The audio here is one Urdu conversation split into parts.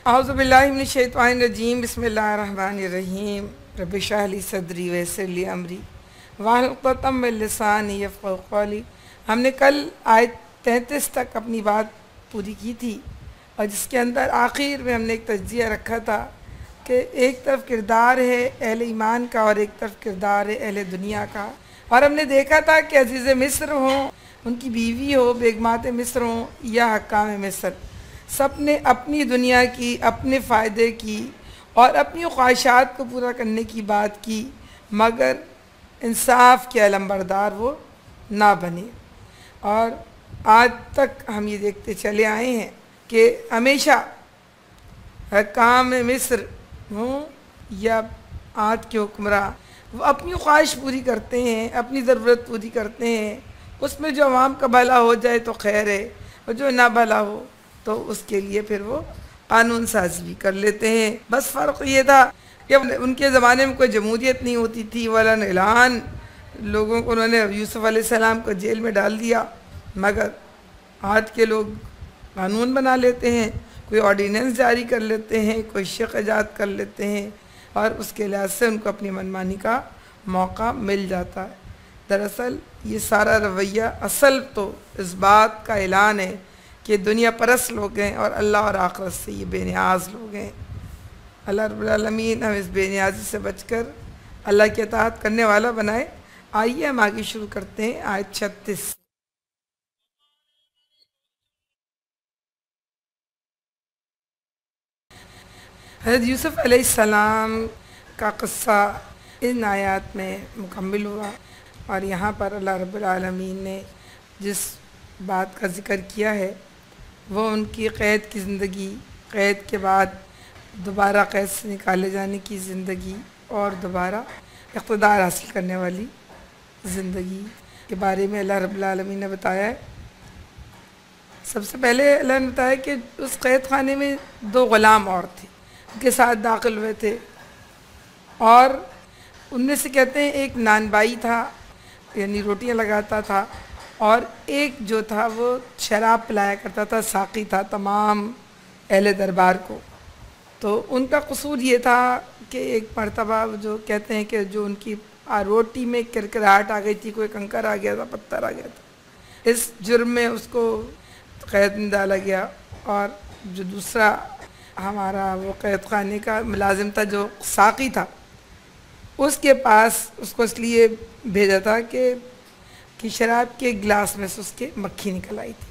اعوذ باللہ من الشیطان الرجیم بسم اللہ الرحمن الرحیم رب اشرح لی صدری ویسر لی امری واحلل عقدۃ من لسانی یفقہوا قولی۔ ہم نے کل آیت 33 تک اپنی بات پوری کی تھی، اور جس کے اندر آخر میں ہم نے ایک تجزیہ رکھا تھا کہ ایک طرف کردار ہے اہل ایمان کا اور ایک طرف کردار ہے اہل دنیا کا، اور ہم نے دیکھا تھا کہ عزیز مصر ہوں، ان کی بیوی ہو، بیگمات مصر ہوں یا حکام مصر، سب نے اپنی دنیا کی، اپنے فائدے کی اور اپنی خواہشات کو پورا کرنے کی بات کی، مگر انصاف کے علمبردار وہ نہ بنے۔ اور آج تک ہم یہ دیکھتے چلے آئے ہیں کہ ہمیشہ حکام مصر ہوں یا عاد کے حکمراں، وہ اپنی خواہش پوری کرتے ہیں، اپنی ضرورت پوری کرتے ہیں، اس میں جو عوام کا بھلا ہو جائے تو خیر ہے، اور جو نہ بھلا ہو تو اس کے لیے پھر وہ قانون سازی بھی کر لیتے ہیں۔ بس فرق یہ تھا کہ ان کے زمانے میں کوئی جمہوریت نہیں ہوتی تھی، والا اعلان لوگوں کو، انہوں نے یوسف علیہ السلام کو جیل میں ڈال دیا، مگر آج کے لوگ قانون بنا لیتے ہیں، کوئی آرڈیننس جاری کر لیتے ہیں، کوئی شق ایجاد کر لیتے ہیں، اور اس کے لحاظ سے ان کو اپنی منمانی کا موقع مل جاتا ہے۔ دراصل یہ سارا رویہ اصل تو اس بات کا اعلان ہے کہ دنیا پرست لوگ ہیں اور اللہ اور آخرت سے یہ بے نیاز لوگ ہیں۔ اللہ رب العالمین ہم اس بے نیازی سے بچ کر اللہ کی اطاعت کرنے والا بنائے۔ آئیے ہم آگے شروع کرتے ہیں آیت 36۔ حضرت یوسف علیہ السلام کا قصہ ان آیات میں مکمل ہوا، اور یہاں پر اللہ رب العالمین نے جس بات کا ذکر کیا ہے وہ ان کی قید کی زندگی، قید کے بعد دوبارہ قید سے نکالے جانے کی زندگی، اور دوبارہ اقتدار حاصل کرنے والی زندگی کے بارے میں اللہ رب العالمین نے بتایا ہے۔ سب سے پہلے اللہ نے بتایا کہ اس قید خانے میں 2 غلام اور تھے، ان کے ساتھ داخل ہوئے تھے، اور ان میں سے کہتے ہیں ایک نان بائی تھا، یعنی روٹیاں لگاتا تھا، اور ایک جو تھا وہ شراب پلایا کرتا تھا، ساقی تھا تمام اہل دربار کو۔ تو ان کا قصور یہ تھا کہ ایک مرتبہ جو کہتے ہیں کہ جو ان کی روٹی میں کرکراہٹ آ گئی تھی، کوئی کنکر آ گیا تھا، پتھر آ گیا تھا، اس جرم میں اس کو قید میں ڈالا گیا، اور جو دوسرا ہمارا وہ قید خانے کا ملازم تھا جو ساقی تھا، اس کے پاس اس کو اس لیے بھیجا تھا کہ شراب کے گلاس میں سے اس کے مکھی نکل آئی تھی۔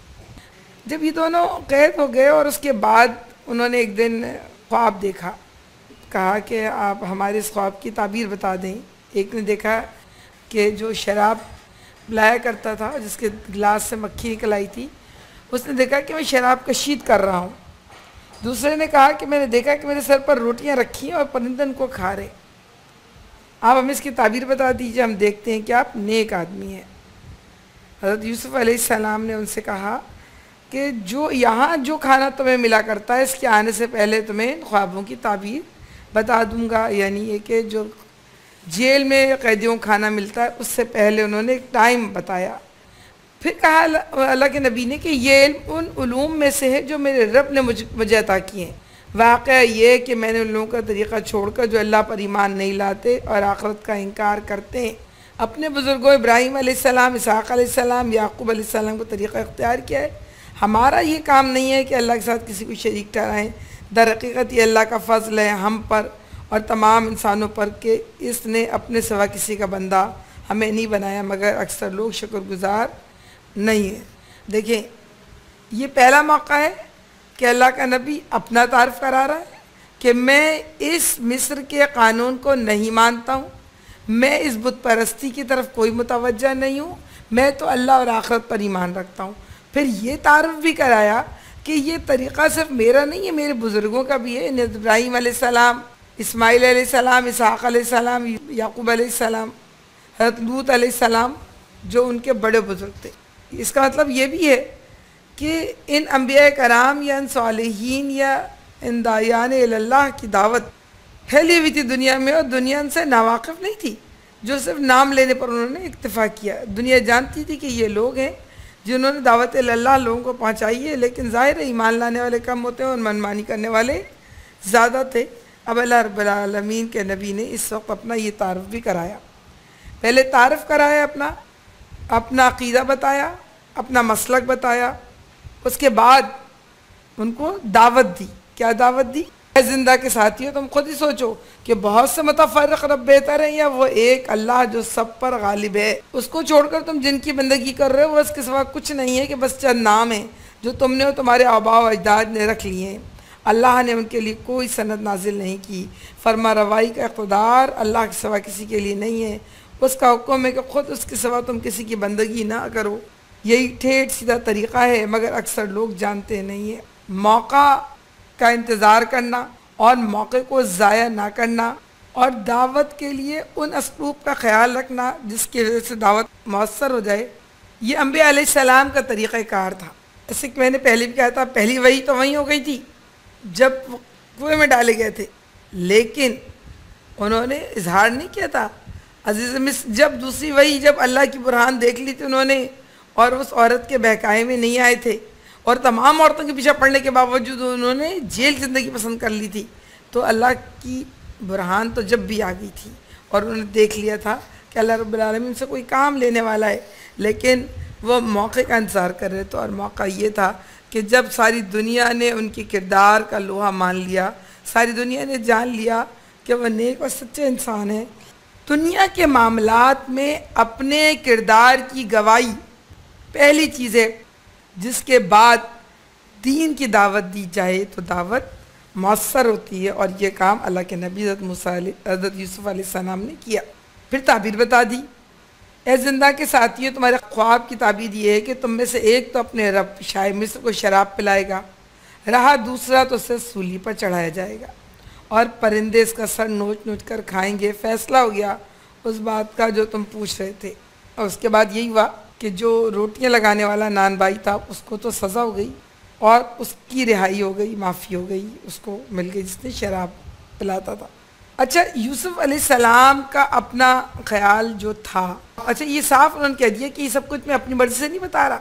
جب یہ دونوں قید ہو گئے اور اس کے بعد انہوں نے ایک دن خواب دیکھا، کہا کہ آپ ہمارے اس خواب کی تعبیر بتا دیں۔ ایک نے دیکھا کہ جو شراب لایا کرتا تھا، جس کے گلاس سے مکھی نکل آئی تھی، اس نے دیکھا کہ میں شراب کشید کر رہا ہوں۔ دوسرے نے کہا کہ میں نے دیکھا کہ میرے سر پر روٹیاں رکھی ہیں اور پرندے ان کو کھا رہے۔ آپ ہمیں اس کی تعبیر بتا دیجیے، ہم دیکھتے ہیں کہ آپ نیک آدمی ہیں۔ حضرت یوسف علیہ السلام نے ان سے کہا کہ جو یہاں جو کھانا تمہیں ملا کرتا ہے، اس کے آنے سے پہلے تمہیں خوابوں کی تعبیر بتا دوں گا، یعنی یہ کہ جو جیل میں قیدیوں کو کھانا ملتا ہے اس سے پہلے انہوں نے ایک ٹائم بتایا۔ پھر کہا اللہ کے نبی نے کہ یہ علم ان علوم میں سے ہے جو میرے رب نے مجھے عطا کیے ہیں۔ واقعہ یہ کہ میں نے ان لوگوں کا طریقہ چھوڑ کر جو اللہ پر ایمان نہیں لاتے اور آخرت کا انکار کرتے ہیں، اپنے بزرگوں ابراہیم علیہ السلام، اسحاق علیہ السلام، یعقوب علیہ السلام کو طریقہ اختیار کیا ہے۔ ہمارا یہ کام نہیں ہے کہ اللہ کے ساتھ کسی کو شریک ٹھہرائیں، در حقیقت یہ اللہ کا فضل ہے ہم پر اور تمام انسانوں پر کہ اس نے اپنے سوا کسی کا بندہ ہمیں نہیں بنایا، مگر اکثر لوگ شکر گزار نہیں ہیں۔ دیکھیں، یہ پہلا موقع ہے کہ اللہ کا نبی اپنا تعارف کرا رہا ہے کہ میں اس مصر کے قانون کو نہیں مانتا ہوں، میں اس بت پرستی کی طرف کوئی متوجہ نہیں ہوں، میں تو اللہ اور آخرت پر ایمان رکھتا ہوں۔ پھر یہ تعارف بھی کرایا کہ یہ طریقہ صرف میرا نہیں ہے، میرے بزرگوں کا بھی ہے، ابراہیم علیہ السلام، اسماعیل علیہ السلام، اسحاق علیہ السلام، یعقوب علیہ السلام، حضرت لوط علیہ السلام، جو ان کے بڑے بزرگ تھے۔ اس کا مطلب یہ بھی ہے کہ ان انبیاء کرام یا ان صالحین یا ان داعیان اللہ کی دعوت پھیلی ہوئی تھی دنیا میں، اور دنیا ان سے ناواقف نہیں تھی، جو صرف نام لینے پر انہوں نے اکتفا کیا۔ دنیا جانتی تھی کہ یہ لوگ ہیں جنہوں نے دعوت اللہ لوگوں کو پہنچائی ہے، لیکن ظاہر ہے ایمان لانے والے کم ہوتے ہیں اور منمانی کرنے والے زیادہ تھے۔ اب اللہ رب العالمین کے نبی نے اس وقت اپنا یہ تعارف بھی کرایا، پہلے تعارف کرایا، اپنا عقیدہ بتایا، اپنا مسلک بتایا، اس کے بعد ان کو دعوت دی۔ کیا دعوت دی؟ اے زندہ کے ساتھیوں، تم خود ہی سوچو کہ بہت سے متفرق رب بہتر ہیں یا وہ ایک اللہ جو سب پر غالب ہے؟ اس کو چھوڑ کر تم جن کی بندگی کر رہے ہو وہ اس کے سوا کچھ نہیں ہے کہ بس چند نام ہیں جو تم نے اور تمہارے آباء و اجداد نے رکھ لیے ہیں۔ اللہ نے ان کے لیے کوئی سند نازل نہیں کی۔ فرما روائی کا اقتدار اللہ کے سوا کسی کے لیے نہیں ہے۔ اس کا حکم ہے کہ خود اس کے سوا تم کسی کی بندگی نہ کرو۔ یہی ٹھیٹ سیدھا طریقہ ہے، مگر اکثر لوگ جانتے نہیں ہیں۔ موقع کا انتظار کرنا اور موقع کو ضائع نہ کرنا اور دعوت کے لیے ان اسلوب کا خیال رکھنا جس کی وجہ سے دعوت مؤثر ہو جائے، یہ انبیاء علیہ السلام کا طریقہ کار تھا۔ جیسے کہ میں نے پہلے بھی کہا تھا، پہلی وحی تو وہیں ہو گئی تھی جب کنویں میں ڈالے گئے تھے، لیکن انہوں نے اظہار نہیں کیا تھا۔ عزیز مصر جب دوسری وحی جب اللہ کی برہان دیکھ لی تھی انہوں نے، اور اس عورت کے بہکائے میں نہیں آئے تھے، اور تمام عورتوں کے پیچھے پڑنے کے باوجود انہوں نے جیل زندگی پسند کر لی تھی، تو اللہ کی برہان تو جب بھی آ گئی تھی اور انہوں نے دیکھ لیا تھا کہ اللہ رب العالمین سے کوئی کام لینے والا ہے، لیکن وہ موقع کا انتظار کر رہے تھے۔ اور موقع یہ تھا کہ جب ساری دنیا نے ان کی کردار کا لوہا مان لیا، ساری دنیا نے جان لیا کہ وہ نیک اور سچے انسان ہیں، دنیا کے معاملات میں اپنے کردار کی گواہی پہلی چیز ہے جس کے بعد دین کی دعوت دی جائے تو دعوت مؤثر ہوتی ہے، اور یہ کام اللہ کے نبی حضرت یوسف علیہ السلام نے کیا۔ پھر تعبیر بتا دی، اے زندہ کے ساتھیوں، تمہارے خواب کی تعبیر یہ ہے کہ تم میں سے ایک تو اپنے رب شاہ مصر کو شراب پلائے گا، رہا دوسرا تو اسے سولی پر چڑھایا جائے گا اور پرندے اس کا سر نوچ نوچ کر کھائیں گے۔ فیصلہ ہو گیا اس بات کا جو تم پوچھ رہے تھے۔ اور اس کے بعد یہی ہوا کہ جو روٹیاں لگانے والا نان بھائی تھا اس کو تو سزا ہو گئی اور اس کی رہائی ہو گئی، معافی ہو گئی، اس کو مل گئی جس نے شراب پلاتا تھا۔ اچھا، یوسف علیہ السلام کا اپنا خیال جو تھا، اچھا یہ صاف انہوں نے کہہ دیا کہ یہ سب کچھ میں اپنی مرضی سے نہیں بتا رہا،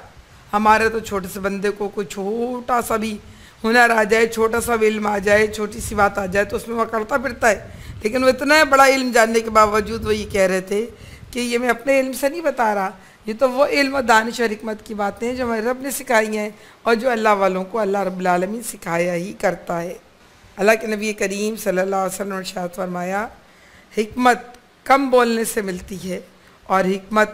ہمارے تو چھوٹے سے بندے کو کوئی چھوٹا سا بھی ہنر آ جائے، چھوٹا سا بھی علم آ جائے، چھوٹی سی بات آ جائے تو اس میں وہ کرتا پھرتا ہے، لیکن وہ اتنا بڑا علم جاننے کے باوجود وہ یہ کہہ رہے تھے کہ یہ میں اپنے علم سے نہیں بتا رہا، یہ تو وہ علم و دانش اور حکمت کی باتیں ہیں جو ہمارے رب نے سکھائی ہیں اور جو اللہ والوں کو اللہ رب العالمین سکھایا ہی کرتا ہے۔ اللہ کے نبی کریم صلی اللہ علیہ وسلم نے ارشاد فرمایا، حکمت کم بولنے سے ملتی ہے اور حکمت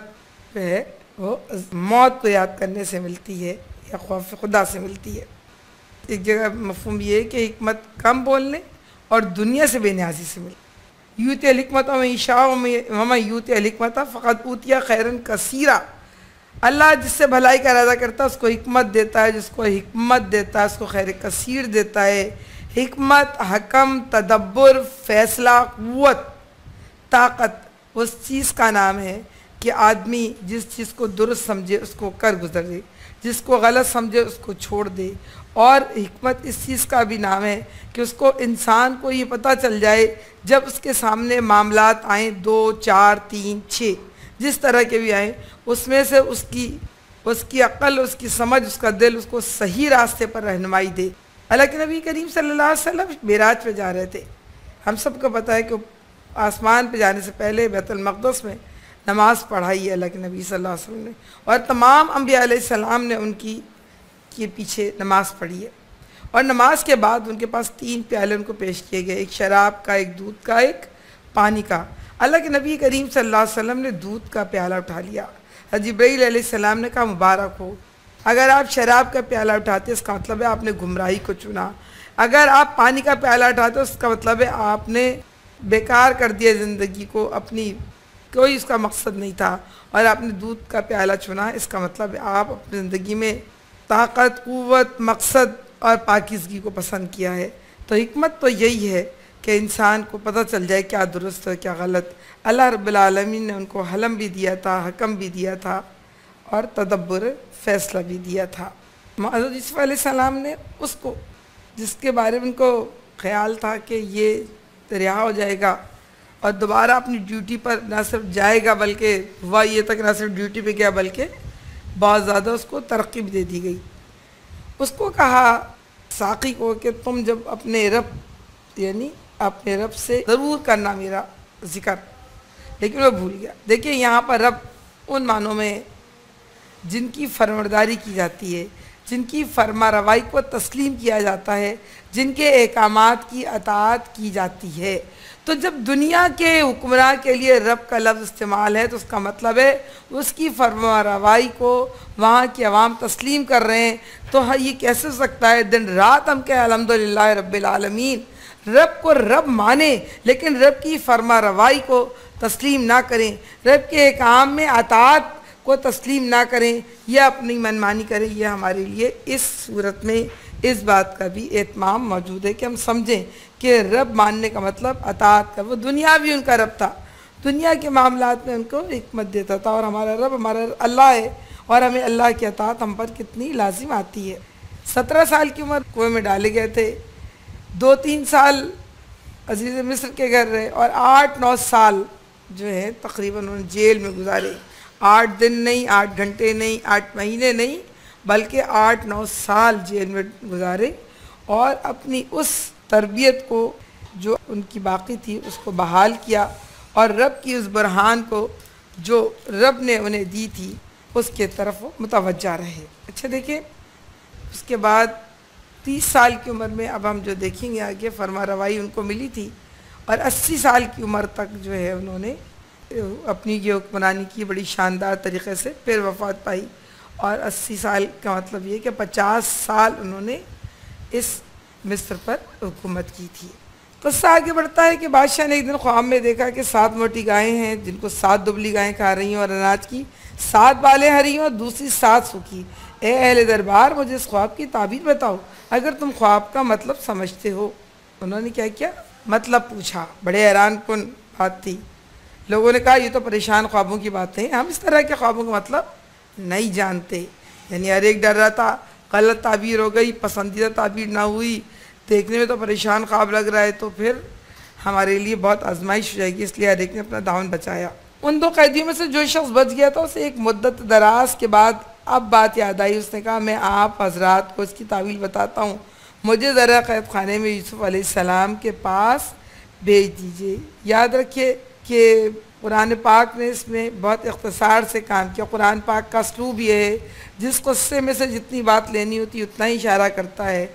ہے وہ موت کو یاد کرنے سے ملتی ہے یا خوف خدا سے ملتی ہے۔ ایک جگہ مفہوم یہ ہے کہ حکمت کم بولنے اور دنیا سے بے نیازی سے ملتی ہے۔ یوت الحکمت و عشاء وما یوت الحکمت فقط اوتیا خیرن کثیرہ، اللہ جس سے بھلائی کا ارادہ کرتا ہے اس کو حکمت دیتا ہے، جس کو حکمت دیتا ہے اس کو خیر کثیر دیتا ہے۔ حکمت، حکم، تدبر، فیصلہ، قوت، طاقت اس چیز کا نام ہے کہ آدمی جس چیز کو درست سمجھے اس کو کر گزرے، جس کو غلط سمجھے اس کو چھوڑ دے، اور حکمت اس چیز کا بھی نام ہے کہ اس کو انسان کو یہ پتہ چل جائے جب اس کے سامنے معاملات آئیں 2 4 3 6 جس طرح کے بھی آئیں، اس میں سے اس کی عقل، اس کی سمجھ، اس کا دل اس کو صحیح راستے پر رہنمائی دے۔ اللہ کے نبی کریم صلی اللہ علیہ وسلم معراج پہ جا رہے تھے، ہم سب کو پتہ ہے کہ آسمان پہ جانے سے پہلے بیت المقدس میں نماز پڑھائی ہے اللہ کے نبی صلی اللہ علیہ وسلم نے، اور تمام انبیاء علیہ السلام نے ان کی کے پیچھے نماز پڑھی ہے، اور نماز کے بعد ان کے پاس 3 پیالے ان کو پیش کیے گئے، ایک شراب کا، ایک دودھ کا، ایک پانی کا۔ اللہ کے نبی کریم صلی اللہ علیہ وسلم نے دودھ کا پیالہ اٹھا لیا، جبرائیل علیہ السلام نے کہا مبارک ہو، اگر آپ شراب کا پیالہ اٹھاتے اس کا مطلب ہے آپ نے گمراہی کو چنا، اگر آپ پانی کا پیالہ اٹھاتے اس کا مطلب ہے آپ نے بیکار کر دیا زندگی کو، اپنی کوئی اس کا مقصد نہیں تھا، اور آپ نے دودھ کا پیالہ چنا اس کا مطلب ہے آپ اپنی زندگی میں طاقت، قوت، مقصد اور پاکیزگی کو پسند کیا ہے۔ تو حکمت تو یہی ہے کہ انسان کو پتہ چل جائے کیا درست ہے کیا غلط۔ اللہ رب العالمین نے ان کو حلم بھی دیا تھا، حکم بھی دیا تھا، اور تدبر، فیصلہ بھی دیا تھا۔ حضرت یوسف علیہ السلام نے اس کو جس کے بارے میں ان کو خیال تھا کہ یہ رہا ہو جائے گا اور دوبارہ اپنی ڈیوٹی پر نہ صرف جائے گا بلکہ ہوا یہ تک نہ صرف ڈیوٹی پہ گیا بلکہ بہت زیادہ اس کو ترقی بھی دے دی گئی۔ اس کو کہا ساقی کو کہ تم جب اپنے رب یعنی اپنے رب سے ضرور کرنا میرا ذکر، لیکن وہ بھول گیا۔ دیکھیں یہاں پر رب ان معنوں میں جن کی فرمانبرداری کی جاتی ہے، جن کی فرما روائی کو تسلیم کیا جاتا ہے، جن کے احکامات کی اطاعت کی جاتی ہے۔ تو جب دنیا کے حکمراں کے لیے رب کا لفظ استعمال ہے تو اس کا مطلب ہے اس کی فرما روائی کو وہاں کی عوام تسلیم کر رہے ہیں۔ تو یہ کیسے ہو سکتا ہے دن رات ہم کہیں الحمدللہ رب العالمین، رب کو رب مانیں لیکن رب کی فرما روائی کو تسلیم نہ کریں، رب کے احکام میں اطاعت کو تسلیم نہ کریں یا اپنی منمانی کریں۔ یہ ہمارے لیے اس صورت میں اس بات کا بھی اہتمام موجود ہے کہ ہم سمجھیں کہ رب ماننے کا مطلب اطاعت کا۔ وہ دنیا بھی ان کا رب تھا، دنیا کے معاملات میں ان کو حکمت دیتا تھا، اور ہمارا رب ہمارا اللہ ہے، اور ہمیں اللہ کی اطاعت ہم پر کتنی لازم آتی ہے۔ 17 سال کی عمر کنویں میں ڈالے گئے تھے، 2-3 سال عزیز مصر کے گھر رہے، اور 8-9 سال جو ہے تقریباً انہوں نے جیل میں گزارے۔ 8 دن نہیں، 8 گھنٹے نہیں، 8 مہینے نہیں، بلکہ 8-9 سال جیل میں گزارے، اور اپنی اس تربیت کو جو ان کی باقی تھی اس کو بحال کیا، اور رب کی اس برہان کو جو رب نے انہیں دی تھی اس کے طرف وہ متوجہ رہے۔ اچھا دیکھیں، اس کے بعد 30 سال کی عمر میں اب ہم جو دیکھیں گے آگے فرما روائی ان کو ملی تھی، اور 80 سال کی عمر تک جو ہے انہوں نے اپنی یہ حکمرانی کی بڑی شاندار طریقے سے، پھر وفات پائی۔ اور 80 سال کا مطلب یہ کہ 50 سال انہوں نے اس مصر پر حکومت کی تھی۔ قصہ آگے بڑھتا ہے کہ بادشاہ نے ایک دن خواب میں دیکھا کہ 7 موٹی گائیں ہیں جن کو 7 دبلی گائیں کھا رہی ہیں، اور اناج کی 7 بالیں ہری ہیں اور دوسری 7 سوکھی۔ اے اہل دربار، مجھے اس خواب کی تعبیر بتاؤ اگر تم خواب کا مطلب سمجھتے ہو۔ انہوں نے کیا مطلب پوچھا، بڑے حیران کن بات تھی۔ لوگوں نے کہا یہ تو پریشان خوابوں کی باتیں ہیں، ہم اس طرح کے خوابوں کا مطلب نہیں جانتے۔ یعنی ہر ایک ڈر رہا تھا غلط تعبیر ہو گئی، پسندیدہ تعبیر نہ ہوئی، دیکھنے میں تو پریشان خواب لگ رہا ہے، تو پھر ہمارے لیے بہت آزمائش ہو جائے گی، اس لیے ہر ایک نے اپنا دامن بچایا۔ ان 2 قیدیوں میں سے جو شخص بچ گیا تھا اسے ایک مدت دراز کے بعد اب بات یاد آئی۔ اس نے کہا میں آپ حضرات کو اس کی تعویل بتاتا ہوں، مجھے ذرا قید خانے میں یوسف علیہ السلام کے پاس بھیج دیجئے۔ یاد رکھیے کہ قرآن پاک نے اس میں بہت اختصار سے کام کیا۔ قرآن پاک کا اسلوب یہ ہے جس قصے میں سے جتنی بات لینی ہوتی اتنا ہی اشارہ کرتا ہے،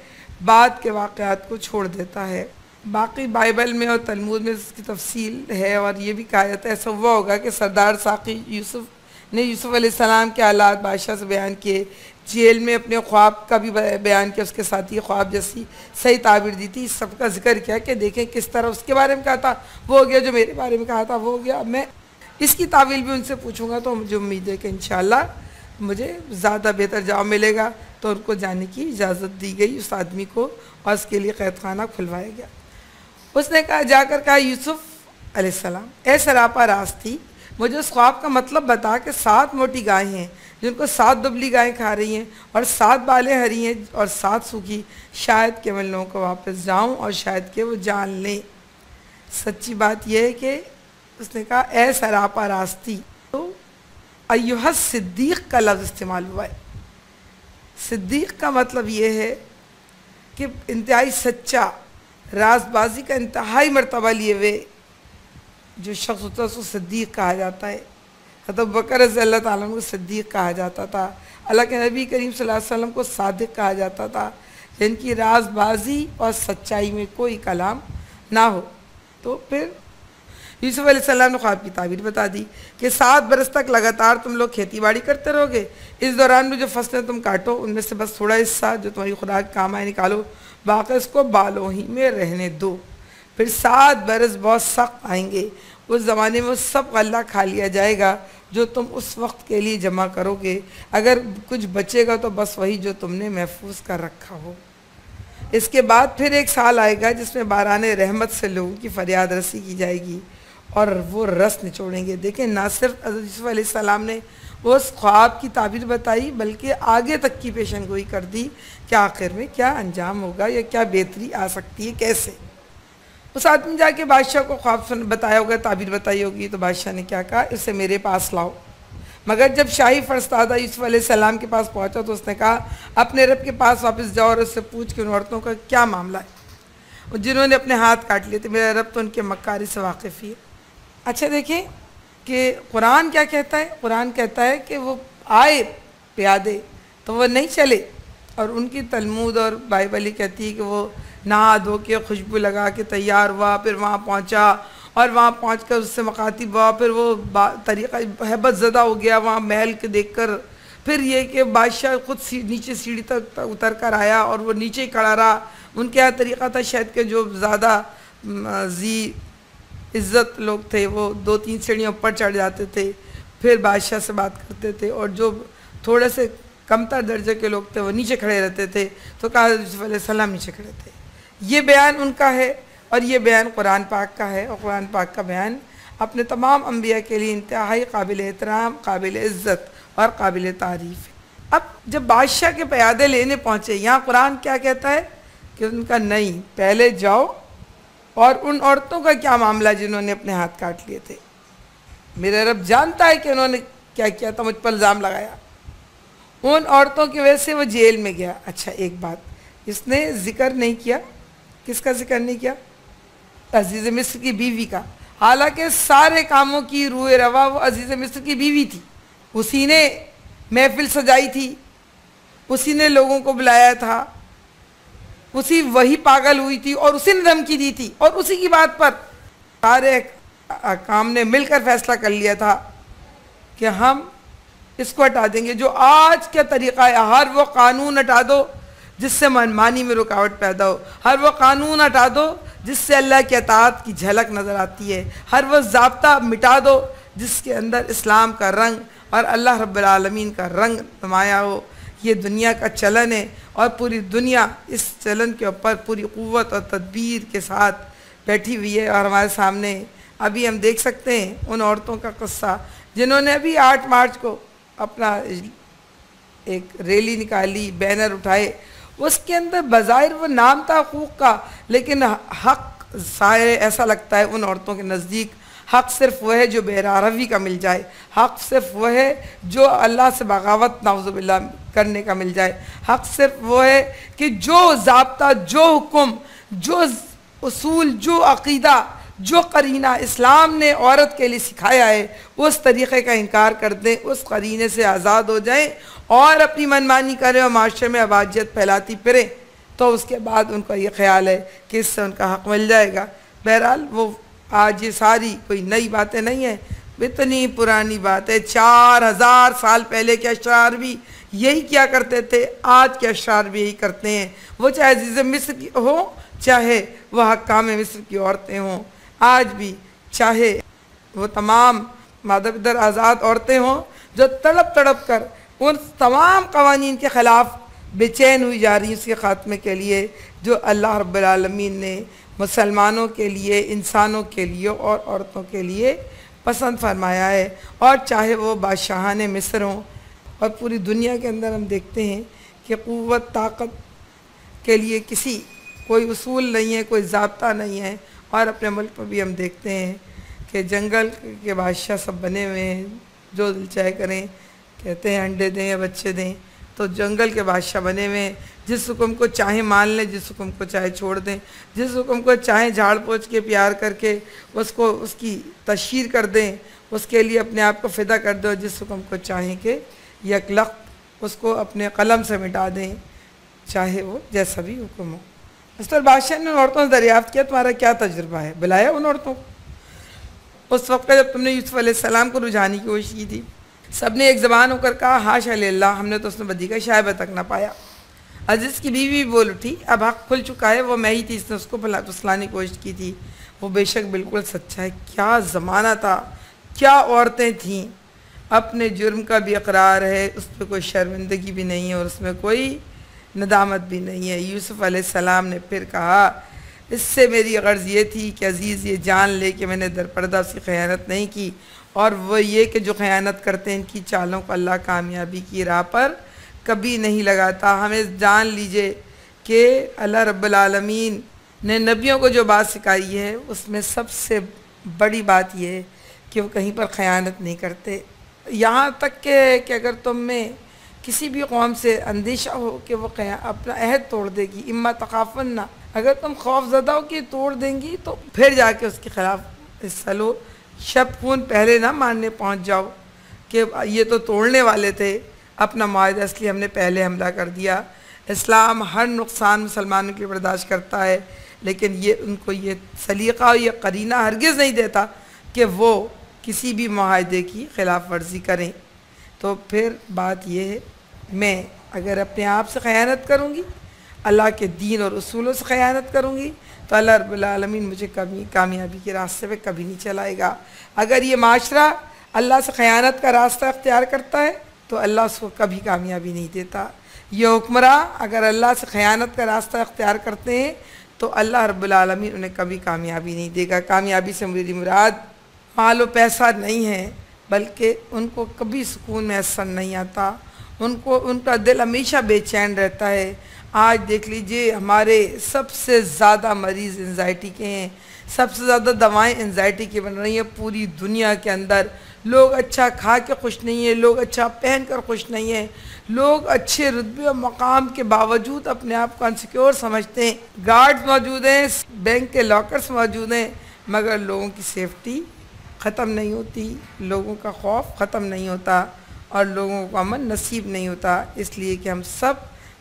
بعد کے واقعات کو چھوڑ دیتا ہے۔ باقی بائبل میں اور تلمود میں اس کی تفصیل ہے، اور یہ بھی کہا جاتا ہے ایسا ہوا ہوگا کہ سردار ساقی یوسف نے یوسف علیہ السلام کے حالات بادشاہ سے بیان کیے، جیل میں اپنے خواب کا بھی بیان کیا، اس کے ساتھ یہ خواب جیسی صحیح تعبیر دی تھی، اس سب کا ذکر کیا کہ دیکھیں کس طرح اس کے بارے میں کہا تھا وہ ہو گیا، جو میرے بارے میں کہا تھا وہ ہو گیا۔ میں اس کی تعویل بھی ان سے پوچھوں گا تو مجھے امید ہے کہ انشاءاللہ مجھے زیادہ بہتر جواب ملے گا۔ تو ان کو جانے کی اجازت دی گئی اس آدمی کو، اور اس کے لیے قید خانہ کھلوایا گیا۔ اس نے جا کر کہا یوسف علیہ السلام، اے سراپا راستی، مجھے اس خواب کا مطلب بتا کہ 7 موٹی گائیں ہیں جن کو 7 دبلی گائیں کھا رہی ہیں، اور 7 بالیں ہری ہیں اور 7 سوکھی، شاید کہ میں ان لوگوں کو واپس جاؤں اور شاید کہ وہ جان لیں۔ سچی بات یہ ہے کہ اس نے کہا اے سراپا راستی، تو ایھا صدیق کا لفظ استعمال ہوا ہے۔ صدیق کا مطلب یہ ہے کہ انتہائی سچا، راز بازی کا انتہائی مرتبہ لیے ہوئے جو شخص ہوتا ہے اس کو صدیق کہا جاتا ہے۔ حضرت ابوبکر رضی اللہ تعالیٰ عنہ کو صدیق کہا جاتا تھا، اللہ کے نبی کریم صلی اللہ علیہ وسلم کو صادق کہا جاتا تھا، جن کی راز بازی اور سچائی میں کوئی کلام نہ ہو۔ تو پھر یوسف علیہ السلام نے خواب کی تعبیر بتا دی کہ 7 برس تک لگاتار تم لوگ کھیتی باڑی کرتے رہو گے، اس دوران میں جو فصلیں تم کاٹو ان میں سے بس تھوڑا حصہ جو تمہاری خدا کے کام آئے نکالو، باقی اس کو بالوں ہی میں رہنے دو۔ پھر 7 برس بہت سخت آئیں گے، اس زمانے میں سب غلہ کھا لیا جائے گا جو تم اس وقت کے لیے جمع کرو گے، اگر کچھ بچے گا تو بس وہی جو تم نے محفوظ کر رکھا ہو۔ اس کے بعد پھر 1 سال آئے گا جس میں باران رحمت سے لوگوں کی فریاد رسی کی جائے گی اور وہ رس نچوڑیں گے۔ دیکھیں نہ صرف حضرت یوسف علیہ السلام نے اس خواب کی تعبیر بتائی بلکہ آگے تک کی پیشن گوئی کر دی کہ آخر میں کیا انجام ہوگا یا کیا بہتری آ سکتی ہے، کیسے۔ اس آدمی جا کے بادشاہ کو خواب بتایا ہوگا، تعبیر بتائی ہوگی، تو بادشاہ نے کیا کہا، اسے میرے پاس لاؤ۔ مگر جب شاہی فرستادہ یوسف علیہ السلام کے پاس پہنچا تو اس نے کہا اپنے رب کے پاس واپس جاؤ اور اس سے پوچھ کہ ان عورتوں کا کیا معاملہ ہے۔ جنہوں نے اپنے ہاتھ کاٹ لیے تھے، میرا رب تو ان کے مکاری سے واقف ہی ہے۔ اچھا دیکھیں کہ قرآن کیا کہتا ہے، قرآن کہتا ہے کہ وہ آئے پیادے تو وہ نہیں چلے، اور ان کی تلمود اور بائبل کہتی ہے کہ وہ نہا دھو کے خوشبو لگا کے تیار ہوا، پھر وہاں پہنچا، اور وہاں پہنچ کر اس سے مخاطب ہوا، پھر وہ طریقہ ہیبت زدہ ہو گیا وہاں محل کے دیکھ کر، پھر یہ کہ بادشاہ خود نیچے سیڑھی تک اتر کر آیا اور وہ نیچے ہی کھڑا رہا۔ ان کے یہاں طریقہ تھا شاید کہ جو زیادہ ذی عزت لوگ تھے وہ 2-3 سیڑھیاں اوپر چڑھ جاتے تھے، پھر بادشاہ سے بات کرتے تھے، اور جو تھوڑے سے کمتر درجے کے لوگ تھے وہ نیچے کھڑے رہتے تھے، تو کہا یوسف علیہ السلام نیچے کھڑے تھے۔ یہ بیان ان کا ہے، اور یہ بیان قرآن پاک کا ہے، اور قرآن پاک کا بیان اپنے تمام انبیاء کے لیے انتہائی قابل احترام، قابل عزت اور قابل تعریف ہے۔ اب جب بادشاہ کے پیادے لینے پہنچے، یہاں قرآن کیا کہتا ہے کہ ان کا نہیں، پہلے جاؤ، اور ان عورتوں کا کیا معاملہ جنہوں نے اپنے ہاتھ کاٹ لیے تھے؟ میرا رب جانتا ہے کہ انہوں نے کیا کیا تھا، مجھ پر الزام لگایا، ان عورتوں کی وجہ سے وہ جیل میں گیا۔ اچھا ایک بات اس نے ذکر نہیں کیا، کس کا ذکر نہیں کیا؟ عزیز مصر کی بیوی کا، حالانکہ سارے کاموں کی روح روا وہ عزیز مصر کی بیوی تھی، اسی نے محفل سجائی تھی، اسی نے لوگوں کو بلایا تھا، اسی وہی پاگل ہوئی تھی اور اسی نے دھمکی دی تھی، اور اسی کی بات پر سارے کام نے مل کر فیصلہ کر لیا تھا کہ ہم اس کو ہٹا دیں گے۔ جو آج کا طریقہ ہے، ہر وہ قانون ہٹا دو جس سے منمانی میں رکاوٹ پیدا ہو، ہر وہ قانون ہٹا دو جس سے اللہ کی اطاعت کی جھلک نظر آتی ہے، ہر وہ ضابطہ مٹا دو جس کے اندر اسلام کا رنگ اور اللہ رب العالمین کا رنگ نمایاں ہو۔ یہ دنیا کا چلن ہے، اور پوری دنیا اس چلن کے اوپر پوری قوت اور تدبیر کے ساتھ بیٹھی ہوئی ہے، اور ہمارے سامنے ابھی ہم دیکھ سکتے ہیں ان عورتوں کا قصہ جنہوں نے ابھی 8 مارچ کو اپنا ایک ریلی نکالی، بینر اٹھائے، اس کے اندر بظاہر وہ نام تھا حقوق کا، لیکن حق ظاہر ایسا لگتا ہے ان عورتوں کے نزدیک حق صرف وہ ہے جو بہرہ کا مل جائے، حق صرف وہ ہے جو اللہ سے بغاوت نعوذ باللہ کرنے کا مل جائے، حق صرف وہ ہے کہ جو ضابطہ، جو حکم، جو اصول، جو عقیدہ، جو قرینہ اسلام نے عورت کے لیے سکھایا ہے اس طریقے کا انکار کر دیں، اس قرینے سے آزاد ہو جائیں اور اپنی منمانی کریں اور معاشرے میں اباجیت پھیلاتی پھریں، تو اس کے بعد ان کا یہ خیال ہے کہ اس سے ان کا حق مل جائے گا۔ بہرحال وہ آج یہ ساری کوئی نئی باتیں نہیں ہیں، اتنی پرانی بات ہے، 4000 سال پہلے کے اشرار بھی یہی کیا کرتے تھے، آج کے اشرار بھی یہی کرتے ہیں، وہ چاہے عزیز مصر کی ہوں، چاہے وہ حکام مصر کی عورتیں ہوں، آج بھی چاہے وہ تمام مادہ بدر آزاد عورتیں ہوں جو تڑپ تڑپ کر ان تمام قوانین کے خلاف بے چین ہوئی جا رہی ہیں اس کے خاتمے کے لیے جو اللہ رب العالمین نے مسلمانوں کے لیے، انسانوں کے لیے اور عورتوں کے لیے پسند فرمایا ہے، اور چاہے وہ بادشاہان مصر ہوں، اور پوری دنیا کے اندر ہم دیکھتے ہیں کہ قوت طاقت کے لیے کوئی اصول نہیں ہے، کوئی ضابطہ نہیں ہے، اور اپنے ملک میں بھی ہم دیکھتے ہیں کہ جنگل کے بادشاہ سب بنے ہوئے ہیں، جو دل چاہے کریں، کہتے ہیں انڈے دیں یا بچے دیں، تو جنگل کے بادشاہ بنے ہوئے ہیں، جس حکم کو چاہیں مان لیں، جس حکم کو چاہے چھوڑ دیں، جس حکم کو چاہیں جھاڑ پوچھ کے پیار کر کے اس کی تشہیر کر دیں، اس کے لیے اپنے آپ کو فدا کر دو، جس حکم کو چاہیں کہ یکلخت اس کو اپنے قلم سے مٹا دیں، چاہے وہ جیسا بھی حکم ہو۔ اس پر بادشاہ نے ان عورتوں سے دریافت کیا تمہارا کیا تجربہ ہے؟ بلایا ان عورتوں کو اس وقت جب تم نے یوسف علیہ السلام کو رجھانے کی کوشش کی تھی، سب نے ایک زبان ہو کر کہا حاشا للہ، ہم نے تو اس میں بدی کا شائبہ تک نہ پایا۔ عزیز کی بیوی بھی بول اٹھی، اب حق کھل چکا ہے، وہ میں ہی تھی، اس نے اس کو پھسلانے کی کوشش کی تھی، وہ بے شک بالکل سچا ہے۔ کیا زمانہ تھا، کیا عورتیں تھیں، اپنے جرم کا بھی اقرار ہے، اس پہ کوئی شرمندگی بھی نہیں ہے اور اس میں کوئی ندامت بھی نہیں ہے۔ یوسف علیہ السلام نے پھر کہا اس سے میری غرض یہ تھی کہ عزیز یہ جان لے کہ میں نے درپردہ اس کی خیانت نہیں کی، اور وہ یہ کہ جو خیانت کرتے ہیں ان کی چالوں کو اللہ کامیابی کی راہ پر کبھی نہیں لگاتا۔ ہمیں جان لیجئے کہ اللہ رب العالمین نے نبیوں کو جو بات سکھائی ہے اس میں سب سے بڑی بات یہ ہے کہ وہ کہیں پر خیانت نہیں کرتے، یہاں تک کہ اگر تم میں کسی بھی قوم سے اندیشہ ہو کہ وہ اپنا عہد توڑ دے گی، اما تخافن، اگر تم خوف زدہ ہو کہ توڑ دیں گی تو پھر جا کے اس کے خلاف حصہ لو، شب خون پہلے نہ ماننے پہنچ جاؤ کہ یہ تو توڑنے والے تھے، اپنا معاہدہ اس لیے ہم نے پہلے حملہ کر دیا۔ اسلام ہر نقصان مسلمانوں کے لیے برداشت کرتا ہے، لیکن یہ ان کو یہ سلیقہ اور یہ قرینہ ہرگز نہیں دیتا کہ وہ کسی بھی معاہدے کی خلاف ورزی کریں۔ تو پھر بات یہ ہے، میں اگر اپنے آپ سے خیانت کروں گی، اللہ کے دین اور اصولوں سے خیانت کروں گی، تو اللہ رب العالمین مجھے کبھی کامیابی کے راستے پہ کبھی نہیں چلائے گا۔ اگر یہ معاشرہ اللہ سے خیانت کا راستہ اختیار کرتا ہے تو اللہ اس کو کبھی کامیابی نہیں دیتا۔ یہ حکمراں اگر اللہ سے خیانت کا راستہ اختیار کرتے ہیں تو اللہ رب العالمین انہیں کبھی کامیابی نہیں دے گا۔ کامیابی سے میری مراد مال و پیسہ نہیں ہے، بلکہ ان کو کبھی سکون میسر نہیں آتا، ان کا دل ہمیشہ بے چین رہتا ہے۔ آج دیکھ لیجئے ہمارے سب سے زیادہ مریض انزائٹی کے ہیں، سب سے زیادہ دوائیں انزائٹی کی بن رہی ہیں پوری دنیا کے اندر۔ لوگ اچھا کھا کے خوش نہیں ہیں، لوگ اچھا پہن کر خوش نہیں ہیں، لوگ اچھے رتبے و مقام کے باوجود اپنے آپ کو انسیکیور سمجھتے ہیں۔ گارڈز موجود ہیں، بینک کے لاکرز موجود ہیں، مگر لوگوں کی سیفٹی ختم نہیں ہوتی، لوگوں کا خوف ختم نہیں ہوتا اور لوگوں کو امن نصیب نہیں ہوتا، اس لیے کہ ہم سب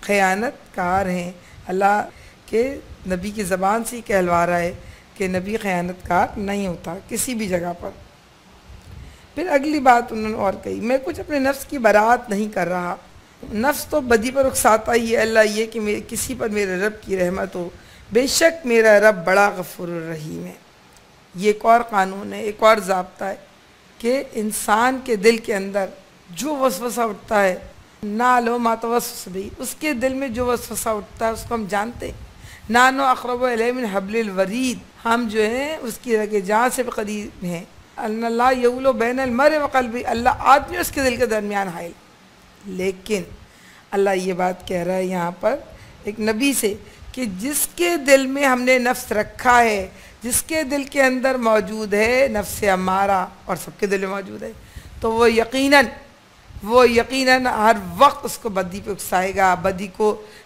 خیانت کار ہیں۔ اللہ کے نبی کی زبان سے ہی کہلوا رہا ہے کہ نبی خیانت کار نہیں ہوتا کسی بھی جگہ پر۔ پھر اگلی بات انہوں نے اور کہی، میں کچھ اپنے نفس کی برات نہیں کر رہا، نفس تو بدی پر اکساتا ہی ہے، اللہ یہ کہ کسی پر میرے رب کی رحمت ہو، بے شک میرا رب بڑا غفور الرحیم ہے۔ یہ ایک اور قانون ہے، ایک اور ضابطہ ہے کہ انسان کے دل کے اندر جو وسوسہ اٹھتا ہے، نالو ما توسوس بھی، اس کے دل میں جو وسوسہ اٹھتا ہے اس کو ہم جانتے ہیں۔ نانو اقرب الیہ من حبل الورید، ہم جو ہیں اس کی رگ جان سے بھی قریب ہیں۔ ان اللہ یولو بین المرء وقلبہ، اللہ آدمی اس کے دل کے درمیان حائل۔ لیکن اللہ یہ بات کہہ رہا ہے یہاں پر ایک نبی سے کہ جس کے دل میں ہم نے نفس رکھا ہے، جس کے دل کے اندر موجود ہے نفس امارہ، اور سب کے دل میں موجود ہے، تو وہ یقیناً ہر وقت اس کو بدی پہ اکسائے گا، بدی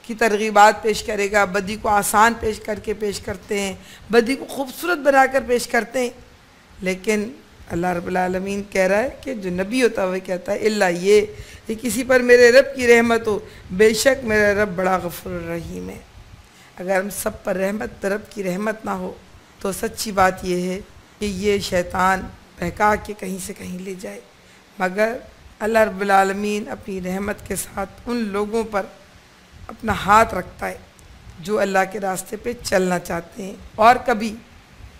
کی ترغیبات پیش کرے گا، بدی کو آسان پیش کرتے ہیں، بدی کو خوبصورت بنا کر پیش کرتے ہیں۔ لیکن اللہ رب العالمین کہہ رہا ہے کہ جو نبی ہوتا ہے وہ کہتا ہے اللہ یہ کہ کسی پر میرے رب کی رحمت ہو، بے شک میرا رب بڑا غفور الرحیم ہے۔ اگر ہم سب پر رب کی رحمت نہ ہو تو سچی بات یہ ہے کہ یہ شیطان بہکا کے کہیں سے کہیں لے جائے، مگر اللہ رب العالمین اپنی رحمت کے ساتھ ان لوگوں پر اپنا ہاتھ رکھتا ہے جو اللہ کے راستے پہ چلنا چاہتے ہیں۔ اور کبھی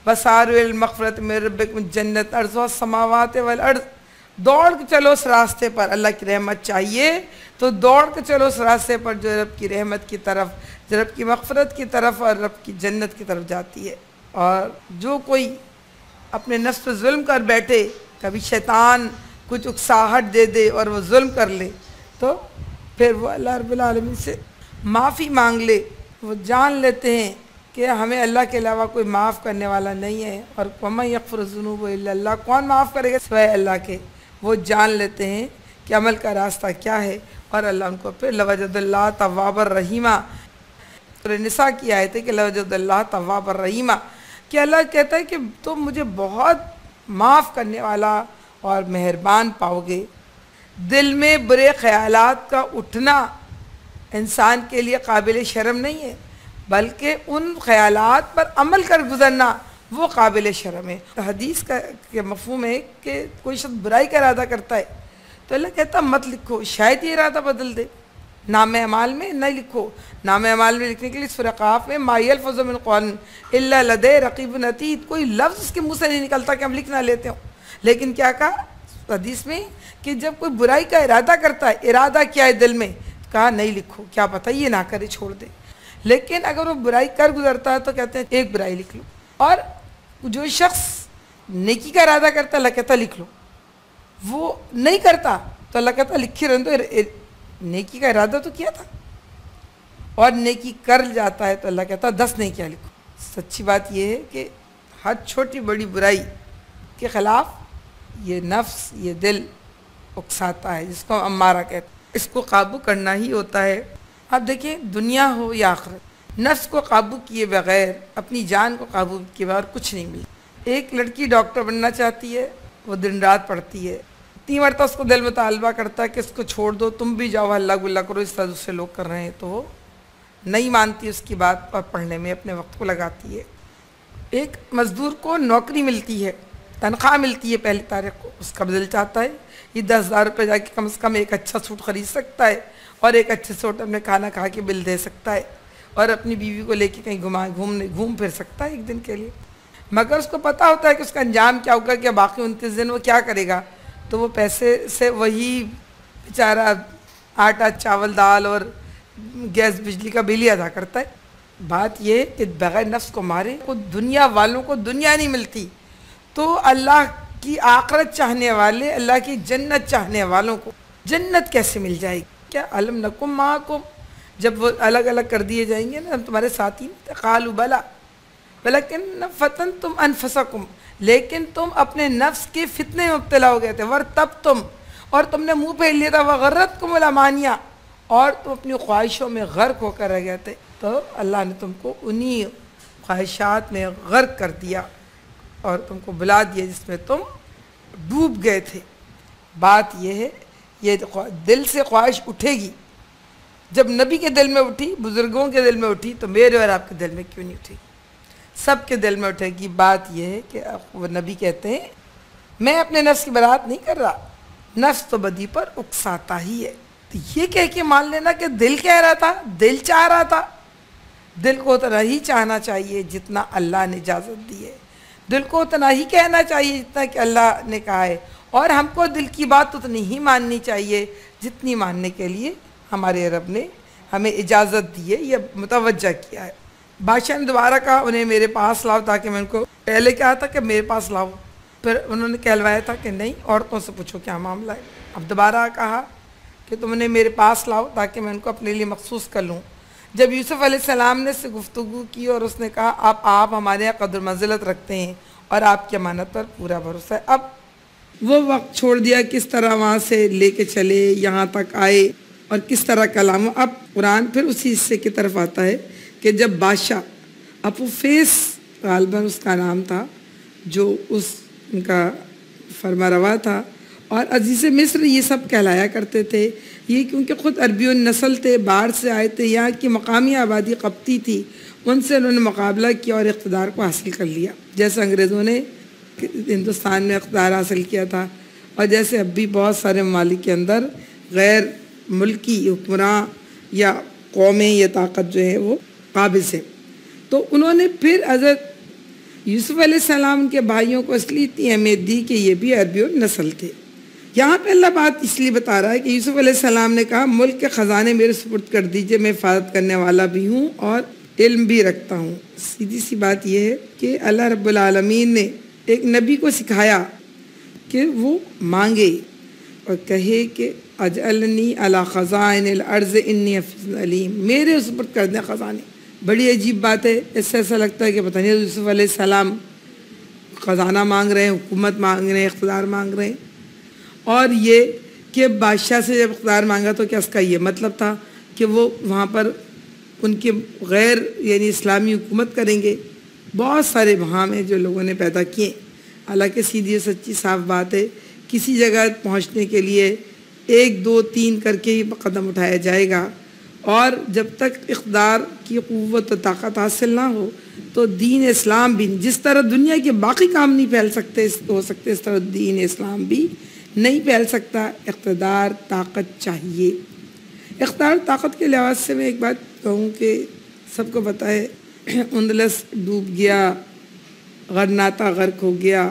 بسارو المغفرت من ربکم جنت عرضها السماوات والارض، دوڑ کے چلو اس راستے پر، اللہ کی رحمت چاہیے تو دوڑ کے چلو اس راستے پر جو رب کی رحمت کی طرف، جو رب کی مغفرت کی طرف اور رب کی جنت کی طرف جاتی ہے۔ اور جو کوئی اپنے نفس پہ ظلم کر بیٹھے، کبھی شیطان کچھ اکساہٹ دے دے اور وہ ظلم کر لے، تو پھر وہ اللہ رب العالمین سے معافی مانگ لے، وہ جان لیتے ہیں کہ ہمیں اللہ کے علاوہ کوئی معاف کرنے والا نہیں ہے، اور وَمَن یغفر الذُّنُوبَ إِلَّا اللَّهُ، کون معاف کرے گا سوائے اللہ کے۔ وہ جان لیتے ہیں کہ عمل کا راستہ کیا ہے، اور اللہ ان کو پھر لَوَجَدَ اللَّهَ تَوَّابًا رَحِیمًا، سورہ نساء کی آیت ہے کہ لَوَجَدَ اللَّهَ تَوَّابًا رَحِیمًا، کہ اللہ کہتا ہے کہ تم مجھے بہت معاف کرنے والا اور مہربان پاؤ گے۔ دل میں برے خیالات کا اٹھنا انسان کے لیے قابل شرم نہیں ہے، بلکہ ان خیالات پر عمل کر گزرنا وہ قابل شرم ہے۔ حدیث کا مفہوم ہے کہ کوئی شخص برائی کا ارادہ کرتا ہے تو اللہ کہتا مت لکھو، شاید یہ ارادہ بدل دے، نام اعمال میں نہیں لکھو۔ نام اعمال میں لکھنے کے لیے سورہ قاف میں ما یلفظ من قول الا لدیہ رقیب عتید، کوئی لفظ اس کے منہ سے نہیں نکلتا کہ ہم لکھ نہ لیتے ہوں۔ لیکن کیا کہا حدیث میں کہ جب کوئی برائی کا ارادہ کرتا ہے، ارادہ کیا ہے دل میں، کہا نہیں لکھو، کیا پتہ یہ نہ کرے، چھوڑ دے۔ لیکن اگر وہ برائی کر گزرتا ہے تو کہتے ہیں ایک برائی لکھ لو، اور جو شخص نیکی کا ارادہ کرتا ہے اللہ کہتا لکھ لو، وہ نہیں کرتا تو اللہ کہتا لکھے رہنے دو، نیکی کا ارادہ تو کیا تھا، اور نیکی کر جاتا ہے تو اللہ کہتا 10 نہیں کیا لکھو۔ سچی بات یہ ہے کہ ہر چھوٹی بڑی برائی کے خلاف یہ نفس، یہ دل اکساتا ہے، جس کو ہم امارہ کہتے ہیں، اس کو قابو کرنا ہی ہوتا ہے۔ اب دیکھیں دنیا ہو یا آخرت، نفس کو قابو کیے بغیر، اپنی جان کو قابو کیے بغیر کچھ نہیں ملتا۔ ایک لڑکی ڈاکٹر بننا چاہتی ہے، وہ دن رات پڑھتی ہے، اتنی مرتبہ اس کو دل مطالبہ کرتا ہے کہ اس کو چھوڑ دو، تم بھی جاؤ اللہ گلہ کرو، اس طرح دوسرے لوگ کر رہے ہیں، تو وہ نہیں مانتی اس کی بات اور پڑھنے میں اپنے وقت کو لگاتی ہے۔ ایک مزدور کو نوکری ملتی ہے، تنخواہ ملتی ہے پہلی تاریخ کو، اس کا دل چاہتا ہے یہ 10,000 روپے جا کے کم سے کم ایک اچھا سوٹ خرید سکتا ہے اور ایک اچھے سوٹ اپنے کھانا کھا کے بل دے سکتا ہے اور اپنی بیوی کو لے کے کہیں گھوم پھر سکتا ہے ایک دن کے لیے۔ مگر اس کو پتہ ہوتا ہے کہ اس کا انجام کیا ہوگا، کہ باقی 29 دن وہ کیا کرے گا، تو وہ پیسے سے وہی بیچارہ آٹا چاول دال اور گیس بجلی کا بل ہی ادا کرتا ہے۔ بات یہ کہ بغیر نفس کو مارے کو دنیا والوں کو دنیا نہیں ملتی، تو اللہ کی آخرت چاہنے والے، اللہ کی جنت چاہنے والوں کو جنت کیسے مل جائے گی؟ کیا علم نکم معکم، جب وہ الگ الگ کر دیے جائیں گے نا، ہم تمہارے ساتھی نہیں، قالوا بلا ولیکن فتنتم انفسکم، لیکن تم اپنے نفس کے فتنے میں مبتلا ہو گئے تھے، ورتبتم، اور تم نے منہ پھیر لیا تھا، وغرتکم الامانیہ، اور تم اپنی خواہشوں میں غرق ہو کر رہ گئے تھے، تو اللہ نے تم کو انہی خواہشات میں غرق کر دیا اور تم کو بلا دیا جس میں تم ڈوب گئے تھے۔ بات یہ ہے، یہ دل سے خواہش اٹھے گی، جب نبی کے دل میں اٹھی، بزرگوں کے دل میں اٹھی، تو میرے اور آپ کے دل میں کیوں نہیں اٹھے گی؟ سب کے دل میں اٹھے گی۔ بات یہ ہے کہ وہ نبی کہتے ہیں میں اپنے نفس کی برات نہیں کر رہا، نفس تو بدی پر اکساتا ہی ہے۔ تو یہ کہہ کے مان لینا کہ دل کہہ رہا تھا، دل چاہ رہا تھا، دل کو اتنا ہی چاہنا چاہیے جتنا اللہ نے اجازت دی ہے، دل کو اتنا ہی کہنا چاہیے جتنا کہ اللہ نے کہا ہے، اور ہم کو دل کی بات اتنی ہی ماننی چاہیے جتنی ماننے کے لیے ہمارے رب نے ہمیں اجازت دی ہے، یہ متوجہ کیا ہے۔ بادشاہ نے دوبارہ کہا انہیں میرے پاس لاؤ تاکہ میں ان کو، پہلے کہا تھا کہ میرے پاس لاؤ، پھر انہوں نے کہلوایا تھا کہ نہیں عورتوں سے پوچھو کیا معاملہ ہے، اب دوبارہ کہا کہ تم نے میرے پاس لاؤ تاکہ میں ان کو اپنے لیے مخصوص کر لوں۔ جب یوسف علیہ السلام نے اس سے گفتگو کی اور اس نے کہا آپ ہمارے یہاں قدر منزلت رکھتے ہیں اور آپ کی امانت پر پورا بھروسہ ہے، اب وہ وقت چھوڑ دیا کس طرح وہاں سے لے کے چلے یہاں تک آئے اور کس طرح کلام۔ اب قرآن پھر اسی حصے کی طرف آتا ہے کہ جب بادشاہ اپوفیس غالباً اس کا نام تھا، جو ان کا فرما روا تھا، اور عزیز مصر یہ سب کہلایا کرتے تھے، یہ کیونکہ خود عربیوں نسل تھے، باہر سے آئے تھے، یہاں کی مقامی آبادی قبطی تھی، ان سے انہوں نے مقابلہ کیا اور اقتدار کو حاصل کر لیا، جیسے انگریزوں نے ہندوستان میں اقتدار حاصل کیا تھا، اور جیسے اب بھی بہت سارے ممالک کے اندر غیر ملکی حکمراں یا قومیں یا طاقت جو ہے وہ قابض ہے۔ تو انہوں نے پھر حضرت یوسف علیہ السلام کے بھائیوں کو اس لیے اتنی اہمیت دی کہ یہ بھی عربیوں نسل تھے۔ یہاں پہ اللہ بات اس لیے بتا رہا ہے کہ یوسف علیہ السلام نے کہا ملک کے خزانے میرے سپرد کر دیجئے، میں حفاظت کرنے والا بھی ہوں اور علم بھی رکھتا ہوں۔ سیدھی سی بات یہ ہے کہ اللہ رب العالمین نے ایک نبی کو سکھایا کہ وہ مانگے اور کہے کہ اجعلنی علی خزائن الارض انی حفیظ علیم، میرے سپرد کر دیں خزانے۔ بڑی عجیب بات ہے، اس سے ایسا لگتا ہے کہ پتہ نہیں یوسف علیہ السلام خزانہ مانگ رہے ہیں، حکومت مانگ رہے ہیں، اقتدار مانگ رہے ہیں، اور یہ کہ بادشاہ سے جب اقتدار مانگا تو کیا اس کا یہ مطلب تھا کہ وہ وہاں پر ان کے غیر یعنی اسلامی حکومت کریں گے؟ بہت سارے بہام ہیں جو لوگوں نے پیدا کیے، حالانکہ سیدھی سچی صاف بات ہے کسی جگہ پہنچنے کے لیے 1 2 3 کر کے ہی قدم اٹھایا جائے گا، اور جب تک اقتدار کی قوت و طاقت حاصل نہ ہو تو دین اسلام بھی، جس طرح دنیا کے باقی کام نہیں پھیل سکتے ہو سکتے اس طرح دین اسلام بھی نہیں پھیل سکتا۔ اقتدار طاقت چاہیے۔ اقتدار طاقت کے لحاظ سے میں ایک بات کہوں کہ سب کو پتہ ہے اندلس ڈوب گیا، غرناطہ غرق ہو گیا،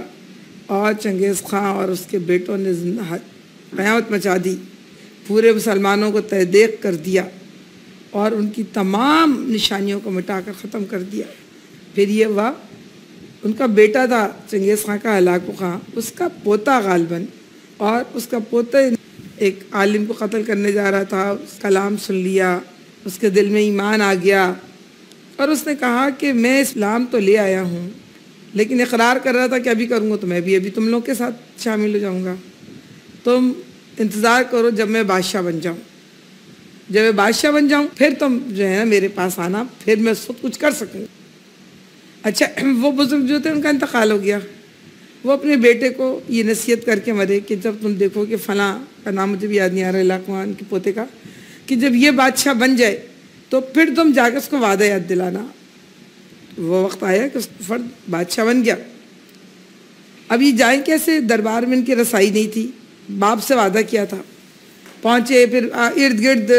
اور چنگیز خان اور اس کے بیٹوں نے قیامت مچا دی، پورے مسلمانوں کو تہ دیگ کر دیا اور ان کی تمام نشانیوں کو مٹا کر ختم کر دیا۔ پھر یہ ہوا ان کا بیٹا تھا چنگیز خان کا ہلاکو خان، اس کا پوتا غالباً، اور اس کا پوتا ایک عالم کو قتل کرنے جا رہا تھا، اس کا کلام سن لیا، اس کے دل میں ایمان آ گیا، اور اس نے کہا کہ میں اسلام تو لے آیا ہوں لیکن اقرار کر رہا تھا کہ ابھی کروں گا تو میں بھی ابھی تم لوگ کے ساتھ شامل ہو جاؤں گا، تم انتظار کرو جب میں بادشاہ بن جاؤں۔ جب میں بادشاہ بن جاؤں پھر تم جو ہے نا میرے پاس آنا، پھر میں سب کچھ کر سکوں۔ اچھا وہ بزرگ جو تھے ان کا انتقال ہو گیا، وہ اپنے بیٹے کو یہ نصیحت کر کے مرے کہ جب تم دیکھو کہ فلاں کا نام مجھے بھی یاد نہیں آ رہا، علاقوان کے پوتے کا، کہ جب یہ بادشاہ بن جائے تو پھر تم جا کے اس کو وعدہ یاد دلانا۔ وہ وقت آیا کہ اس فرد بادشاہ بن گیا، اب یہ جائیں کیسے؟ دربار میں ان کی رسائی نہیں تھی، باپ سے وعدہ کیا تھا، پہنچے، پھر ارد گرد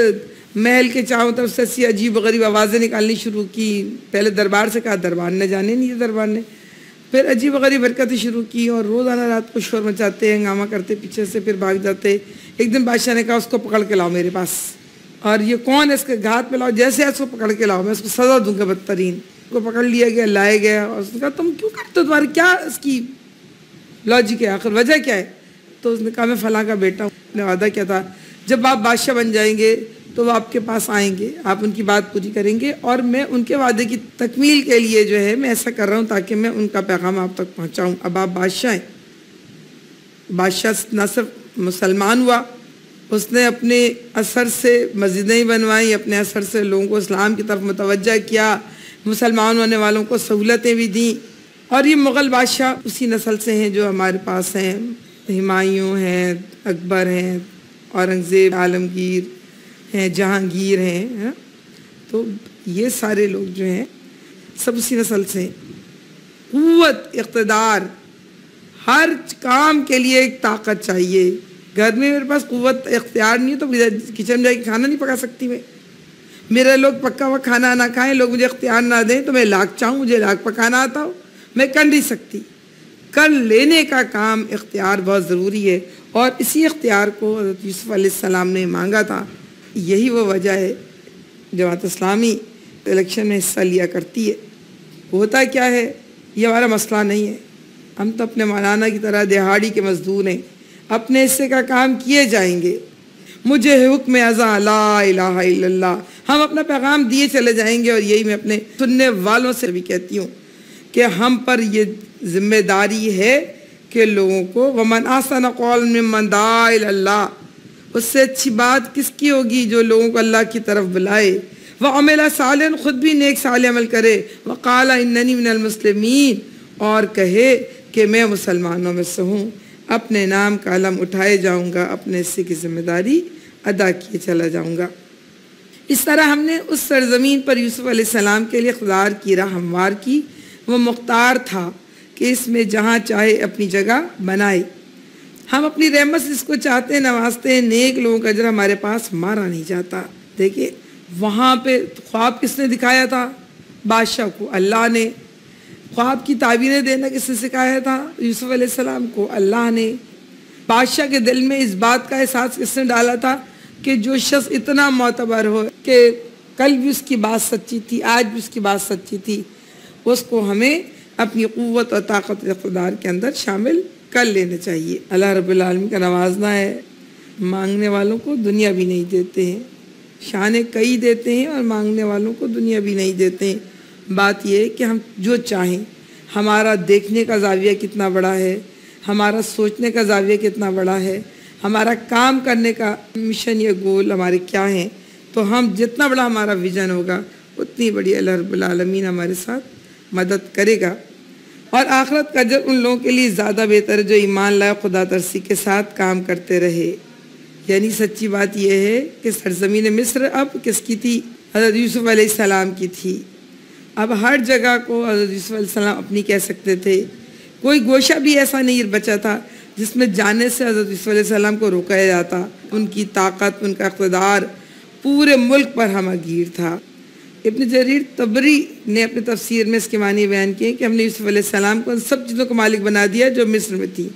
محل کے چاروں طرف سے ایسی عجیب و غریب آوازیں نکالنی شروع کی۔ پہلے دربار سے کہا، دربار نے جانے نہیں، دربار نے پھر عجیب و غریب حرکتیں شروع کی اور روزانہ رات کو شور مچاتے، ہنگامہ کرتے، پیچھے سے پھر بھاگ جاتے۔ ایک دن بادشاہ نے کہا اس کو پکڑ کے لاؤ میرے پاس، اور یہ کون ہے اس کے گھات پہ لاؤ، جیسے اس کو پکڑ کے لاؤ میں اس کو سزا دوں گا بدترین۔ کو پکڑ لیا گیا، لائے گیا، اور اس نے کہا تم کیوں کرتے ہو، تمہارے کیا اس کی لاجک ہے، آخر وجہ کیا ہے؟ تو اس نے کہا میں فلاں کا بیٹا ہوں، نے وعدہ کیا تھا جب آپ بادشاہ بن جائیں گے تو وہ آپ کے پاس آئیں گے، آپ ان کی بات پوری کریں گے، اور میں ان کے وعدے کی تکمیل کے لیے جو ہے میں ایسا کر رہا ہوں تاکہ میں ان کا پیغام آپ تک پہنچاؤں۔ اب آپ بادشاہ ہیں۔ بادشاہ نہ صرف مسلمان ہوا، اس نے اپنے اثر سے مسجدیں بنوائیں، اپنے اثر سے لوگوں کو اسلام کی طرف متوجہ کیا، مسلمان ہونے والوں کو سہولتیں بھی دیں۔ اور یہ مغل بادشاہ اسی نسل سے ہیں جو ہمارے پاس ہیں، ہمایوں ہیں، اکبر ہیں، اورنگزیب، عالمگیر ہیں، جہانگیر ہیں، تو یہ سارے لوگ جو ہیں سب اسی نسل سے ہیں۔ قوت، اقتدار، ہر کام کے لیے ایک طاقت چاہیے۔ گھر میں میرے پاس قوت اختیار نہیں ہے تو کچن میں جا کے کھانا نہیں پکا سکتی میں۔ میرے لوگ پکا ہوا کھانا نہ کھائیں، لوگ مجھے اختیار نہ دیں تو میں لاکھ چاہوں مجھے لاکھ پکانا آتا ہو، میں کر نہیں سکتی۔ کر لینے کا کام اختیار بہت ضروری ہے، اور اسی اختیار کو حضرت یوسف علیہ السلام نے مانگا تھا۔ یہی وہ وجہ ہے جماعت اسلامی الیکشن میں حصہ لیا کرتی ہے۔ ہوتا کیا ہے، یہ ہمارا مسئلہ نہیں ہے، ہم تو اپنے مولانا کی طرح دہاڑی کے مزدور ہیں، اپنے حصے کا کام کیے جائیں گے۔ مجھے حکم ازاں لا الہ الا اللہ، ہم اپنا پیغام دیے چلے جائیں گے۔ اور یہی میں اپنے سننے والوں سے بھی کہتی ہوں کہ ہم پر یہ ذمہ داری ہے کہ لوگوں کو وَمَنْ أَحْسَنَ قَوْلًا مِّمَّنْ دَعَا إِلَى اللَّهِ، اس سے اچھی بات کس کی ہوگی جو لوگوں کو اللہ کی طرف بلائے، وَعَمِلَ صَالِحًا، خود بھی نیک صالح عمل کرے، وَقَالَ إِنَّنِي مِنَ الْمُسْلِمِينَ، اور کہے کہ میں مسلمانوں میں سے ہوں، اپنے نام کا علم اٹھائے جاؤں گا، اپنے حصے کی ذمہ داری ادا کیے چلا جاؤں گا۔ اس طرح ہم نے اس سرزمین پر یوسف علیہ السلام کے لیے اقتدار کی راہ ہموار کی۔ وہ مختار تھا کہ اس میں جہاں چاہے اپنی جگہ بنائے۔ ہم اپنی رحمت سے اس کو چاہتے ہیں، نوازتے ہیں، نیک لوگوں کا اجر ہمارے پاس مارا نہیں جاتا۔ دیکھیے وہاں پہ خواب کس نے دکھایا تھا؟ بادشاہ کو اللہ نے۔ خواب کی تعبیریں دینا کس نے سکھایا تھا؟ یوسف علیہ السلام کو اللہ نے۔ بادشاہ کے دل میں اس بات کا احساس کس نے ڈالا تھا کہ جو شخص اتنا معتبر ہو کہ کل بھی اس کی بات سچی تھی، آج بھی اس کی بات سچی تھی، اس کو ہمیں اپنی قوت اور طاقت و اقتدار کے اندر شامل کر لینا چاہیے۔ اللہ رب العالمین کا نوازنا ہے، مانگنے والوں کو دنیا بھی نہیں دیتے ہیں، شانے کئی دیتے ہیں اور مانگنے والوں کو دنیا بھی نہیں دیتے ہیں۔ بات یہ ہے کہ ہم جو چاہیں، ہمارا دیکھنے کا زاویہ کتنا بڑا ہے، ہمارا سوچنے کا زاویہ کتنا بڑا ہے، ہمارا کام کرنے کا مشن یا گول ہمارے کیا ہیں، تو ہم جتنا بڑا ہمارا ویژن ہوگا اتنی بڑی اللہ رب العالمین ہمارے ساتھ مدد کرے گا۔ اور آخرت کا اجر ان لوگوں کے لیے زیادہ بہتر ہے جو ایمان لائے، خدا ترسی کے ساتھ کام کرتے رہے۔ یعنی سچی بات یہ ہے کہ سرزمین مصر اب کس کی تھی؟ حضرت یوسف علیہ السلام کی تھی۔ اب ہر جگہ کو حضرت یوسف علیہ السلام اپنی کہہ سکتے تھے، کوئی گوشہ بھی ایسا نہیں بچا تھا جس میں جانے سے حضرت یوسف علیہ السلام کو روکایا جاتا۔ ان کی طاقت، ان کا اقتدار پورے ملک پر ہمہ گیر تھا۔ ابن جریر طبری نے اپنے تفسیر میں اس کے معنی بیان کیے کہ ہم نے یوسف علیہ السلام کو ان سب چیزوں کو مالک بنا دیا جو مصر میں تھی۔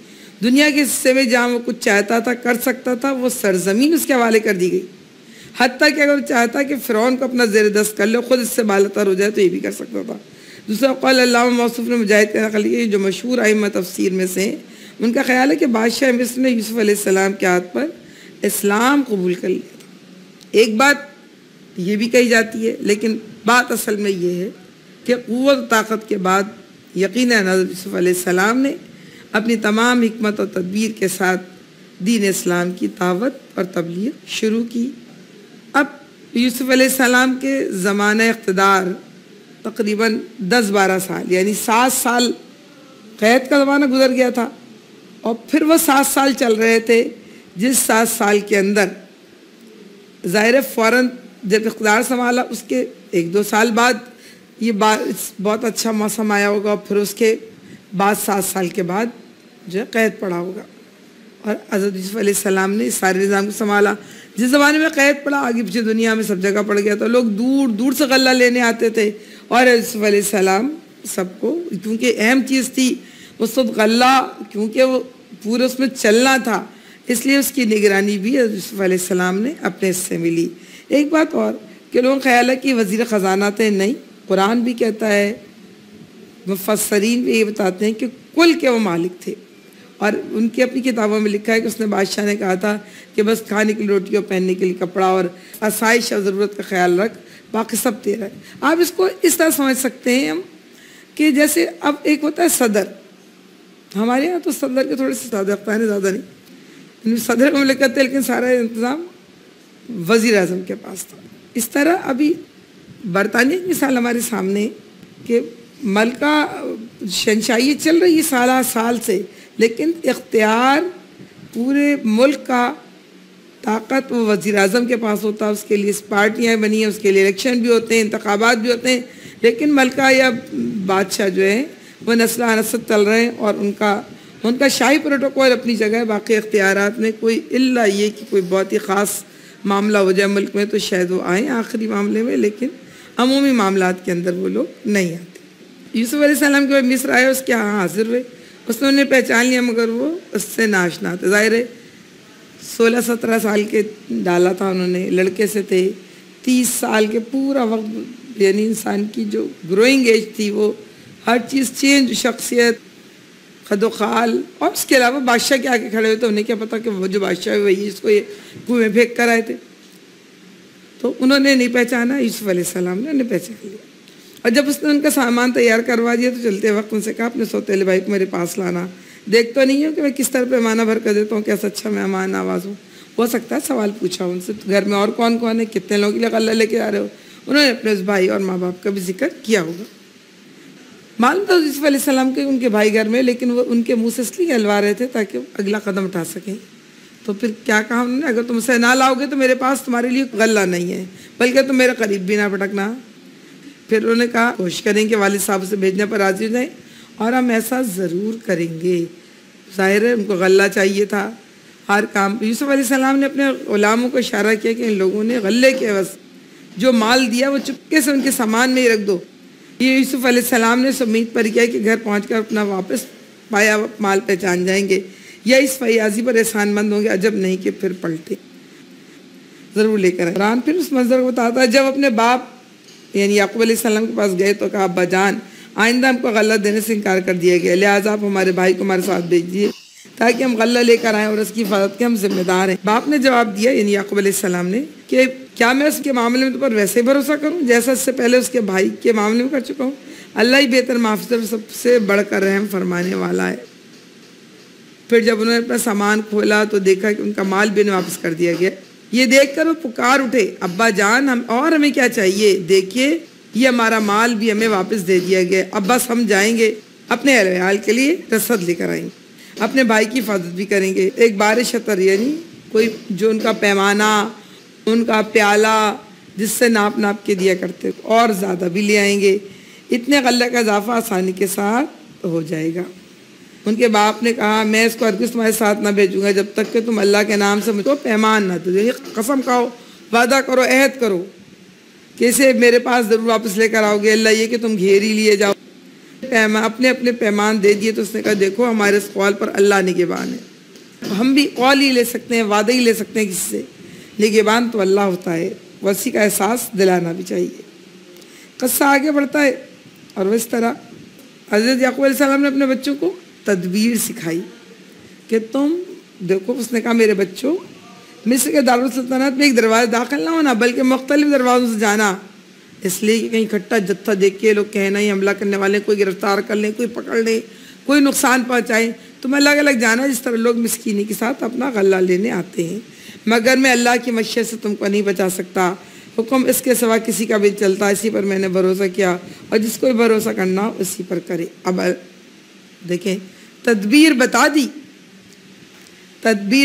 دنیا کے حصے میں جہاں وہ کچھ چاہتا تھا، کر سکتا تھا، وہ سرزمین اس کے حوالے کر دی گئی۔ حتیٰ کہ اگر وہ چاہتا کہ فرعون کو اپنا زیر دست کر لے، خود اس سے بالاتر ہو جائے، تو یہ بھی کر سکتا تھا۔ دوسرا قول علامہ موصوف نے مجاہد کا نقل کیا، جو مشہور ائمہ تفسیر میں سے ہیں، ان کا خیال ہے کہ بادشاہ مصر نے یوسف علیہ السلام کے ہاتھ پر اسلام قبول کر لیا تھا۔ ایک بات یہ بھی کہی جاتی ہے، لیکن بات اصل میں یہ ہے کہ قوت و طاقت کے بعد یقیناً حضرت یوسف علیہ السلام نے اپنی تمام حکمت اور تدبیر کے ساتھ دین اسلام کی دعوت اور تبلیغ شروع کی۔ اب یوسف علیہ السلام کے زمانہ اقتدار تقریباً 10-12 سال، یعنی 7 سال قید کا زمانہ گزر گیا تھا، اور پھر وہ 7 سال چل رہے تھے، جس 7 سال کے اندر ظاہر فوراً جب اقتدار سنبھالا اس کے 1-2 سال بعد یہ بہت اچھا موسم آیا ہوگا، اور پھر اس کے بعد 7 سال کے بعد جو ہے قید پڑا ہوگا، اور حضرت یوسف علیہ السلام نے اس سارے نظام کو سنبھالا۔ جس زمانے میں قید پڑا آگے پیچھے دنیا میں سب جگہ پڑ گیا، تو لوگ دور دور سے غلہ لینے آتے تھے، اور یوسف علیہ السلام سب کو، کیونکہ اہم چیز تھی اس وقت غلہ، کیونکہ وہ پورے اس میں چلنا تھا، اس لیے اس کی نگرانی بھی یوسف علیہ السلام نے اپنے حصے میں لی۔ ایک بات اور کہ لوگوں کا خیال ہے کہ وزیر خزانہ تھے، نہیں، قرآن بھی کہتا ہے، مفسرین بھی یہ بتاتے ہیں کہ کل کے وہ مالک تھے، اور ان کی اپنی کتابوں میں لکھا ہے کہ اس نے بادشاہ نے کہا تھا کہ بس کھانے کی روٹی اور پہننے کے لیے کپڑا اور آسائش اور ضرورت کا خیال رکھ، باقی سب تیرا ہے۔ آپ اس کو اس طرح سمجھ سکتے ہیں ہم کہ جیسے اب ایک ہوتا ہے صدر، ہمارے یہاں تو صدر کے تھوڑے سے صادقتہ ہیں، زیادہ نہیں، صدر کو مملکت ہے لیکن سارا انتظام وزیر اعظم کے پاس تھا۔ اس طرح ابھی برطانیہ کی مثال ہمارے سامنے کہ ملکہ شہنشاہی چل رہی ہے سالہ سال سے، لیکن اختیار پورے ملک کا طاقت وہ وزیر اعظم کے پاس ہوتا ہے، اس کے لیے پارٹیاں بنی ہیں، اس کے لیے الیکشن بھی ہوتے ہیں، انتخابات بھی ہوتے ہیں، لیکن ملکہ یا بادشاہ جو ہے وہ نسل نسل چل رہے ہیں، اور ان کا شاہی پروٹوکول اپنی جگہ ہے۔ باقی اختیارات میں کوئی الا یہ کہ کوئی بہت ہی خاص معاملہ ہو جائے ملک میں تو شاید وہ آئیں آخری معاملے میں، لیکن عمومی معاملات کے اندر وہ لوگ نہیں آتے۔ یوسف علیہ السلام کے بعد مصر آئے، اس کے ہاں حاضر ہوئے، اس نے انہیں پہچان لیا، مگر وہ اس سے ناشنا تھے۔ ظاہر ہے 16-17 سال کے ڈالا تھا انہوں نے، لڑکے سے تھے، 30 سال کے پورا وقت، یعنی انسان کی جو گروئنگ ایج تھی وہ ہر چیز چینج، شخصیت، خد و خال، اور اس کے علاوہ بادشاہ کے آگے کھڑے ہوئے تو انہیں کیا پتا کہ وہ جو بادشاہ ہے وہی جس کو یہ کنویں میں پھینک کر آئے تھے۔ تو انہوں نے نہیں پہچانا، یوسف علیہ السلام نے انہیں پہچان لیا، اور جب اس نے ان کا سامان تیار کروا دیا تو چلتے وقت ان سے کہا اپنے سوتیلے بھائی کو میرے پاس لانا، دیکھ تو نہیں ہوں کہ میں کس طرح پیمانہ بھر کر دیتا ہوں، کیسا اچھا مہمان نواز ہوں۔ ہو سکتا ہے سوال پوچھا ان سے گھر میں اور کون کون ہے، کتنے لوگوں کے لیے غلہ لے کے آ رہے ہو، انہوں نے اپنے اس بھائی اور ماں باپ کا بھی ذکر کیا ہوگا۔ معلوم تھا یوسف علیہ السلام کے ان کے بھائی گھر میں، لیکن وہ ان کے منہ سے اس لیے ہلوا رہے تھے تاکہ اگلا قدم اٹھا سکیں۔ تو پھر کیا کہا انہوں نے، اگر تم اسے نہ لاؤ گے تو میرے پاس تمہارے لیے غلہ نہیں ہے، بلکہ تم میرے قریب بھی نہ پٹکنا۔ پھر انہوں نے کہا کوشش کریں کہ والد صاحب سے بھیجنے پر راضی ہو جائیں، اور ہم ایسا ضرور کریں گے۔ ظاہر ہے ان کو غلہ چاہیے تھا ہر کام۔ یوسف علیہ السلام نے اپنے غلاموں کو اشارہ کیا کہ ان لوگوں نے غلے کے عوض جو مال دیا وہ چپکے سے ان کے سامان میں ہی رکھ دو۔ یہ یوسف علیہ السلام نے امید پر کیا کہ گھر پہنچ کر اپنا واپس پایا مال پہچان جائیں گے، یا اس فیاضی پر احسان مند ہوں گے، عجب نہیں کہ پھر پلٹے ضرور لے کر آئے۔ قرآن پھر اس منظر کو بتاتا ہے، جب اپنے باپ یعنی یعقوب علیہ السلام کے پاس گئے تو کہا ابا جان آئندہ ہم کو غلہ دینے سے انکار کر دیا گیا، لہٰذا آپ ہمارے بھائی کو ہمارے ساتھ بھیج دیے تاکہ ہم غلہ لے کر آئیں اور اس کی حفاظت کے ہم ذمہ دار ہیں۔ باپ نے جواب دیا یعنی یعقوب علیہ السلام نے کہ کیا میں اس کے معاملے میں تو پر ویسے ہی بھروسہ کروں جیسا اس سے پہلے اس کے بھائی کے معاملے میں کر چکا ہوں؟ اللہ ہی بہتر معاف سب سے بڑھ کر رحم فرمانے والا ہے۔ پھر جب انہوں نے اپنا سامان کھولا تو دیکھا کہ ان کا مال بھی انہیں واپس کر دیا گیا۔ یہ دیکھ کر وہ پکار اٹھے ابا جان ہمیں کیا چاہیے، دیکھیے یہ ہمارا مال بھی ہمیں واپس دے دیا گیا، اب بس ہم جائیں گے اپنے اہل ویال کے لیے رسد لے کر آئیں گے، اپنے بھائی کی حفاظت بھی کریں گے۔ ایک بار شطر یعنی کوئی جو ان کا پیمانہ، ان کا پیالہ جس سے ناپ کے دیا کرتے اور زیادہ بھی لے آئیں گے، اتنے غلہ کا اضافہ آسانی کے ساتھ ہو جائے گا۔ ان کے باپ نے کہا میں اس کو ہرگز تمہارے ساتھ نہ بھیجوں گا جب تک کہ تم اللہ کے نام سے مجھ کو پیمان نہ دو، یعنی قسم کھاؤ، وعدہ کرو، عہد کرو کہ اسے میرے پاس ضرور واپس لے کر آؤ گے، اللہ یہ کہ تم گھیر ہی لیے جاؤ۔ اپنے پیمان دے دیے تو اس نے کہا دیکھو ہمارے اس قول پر اللہ نگہبان ہے، ہم بھی قول ہی لے سکتے ہیں، وعدہ ہی لے سکتے ہیں کسی سے، نگہبان تو اللہ ہوتا ہے، اسی کا احساس دلانا بھی چاہیے۔ قصہ آگے بڑھتا ہے اور وہ اس طرح حضرت یعقوب علیہ السلام نے اپنے بچوں کو تدبیر سکھائی کہ تم دیکھو، اس نے کہا میرے بچوں مصر کے دارالسلطنت میں ایک دروازے داخل نہ ہونا بلکہ مختلف دروازوں سے جانا، اس لیے کہ کہیں اکٹھا جتھا دیکھ کے لوگ کہنا ہی حملہ کرنے والے، کوئی گرفتار کر لیں، کوئی پکڑ لیں، کوئی نقصان پہنچائیں، تم الگ الگ جانا جس طرح لوگ مسکینی کے ساتھ اپنا غلہ لینے آتے ہیں، مگر میں اللہ کی مشیت سے تم کو نہیں بچا سکتا، حکم اس کے سوا کسی کا بھی چلتا، اسی پر میں نے بھروسہ کیا، اور جس کو بھروسہ کرنا ہو اسی پر کرے۔ اب دیکھیں تدبیر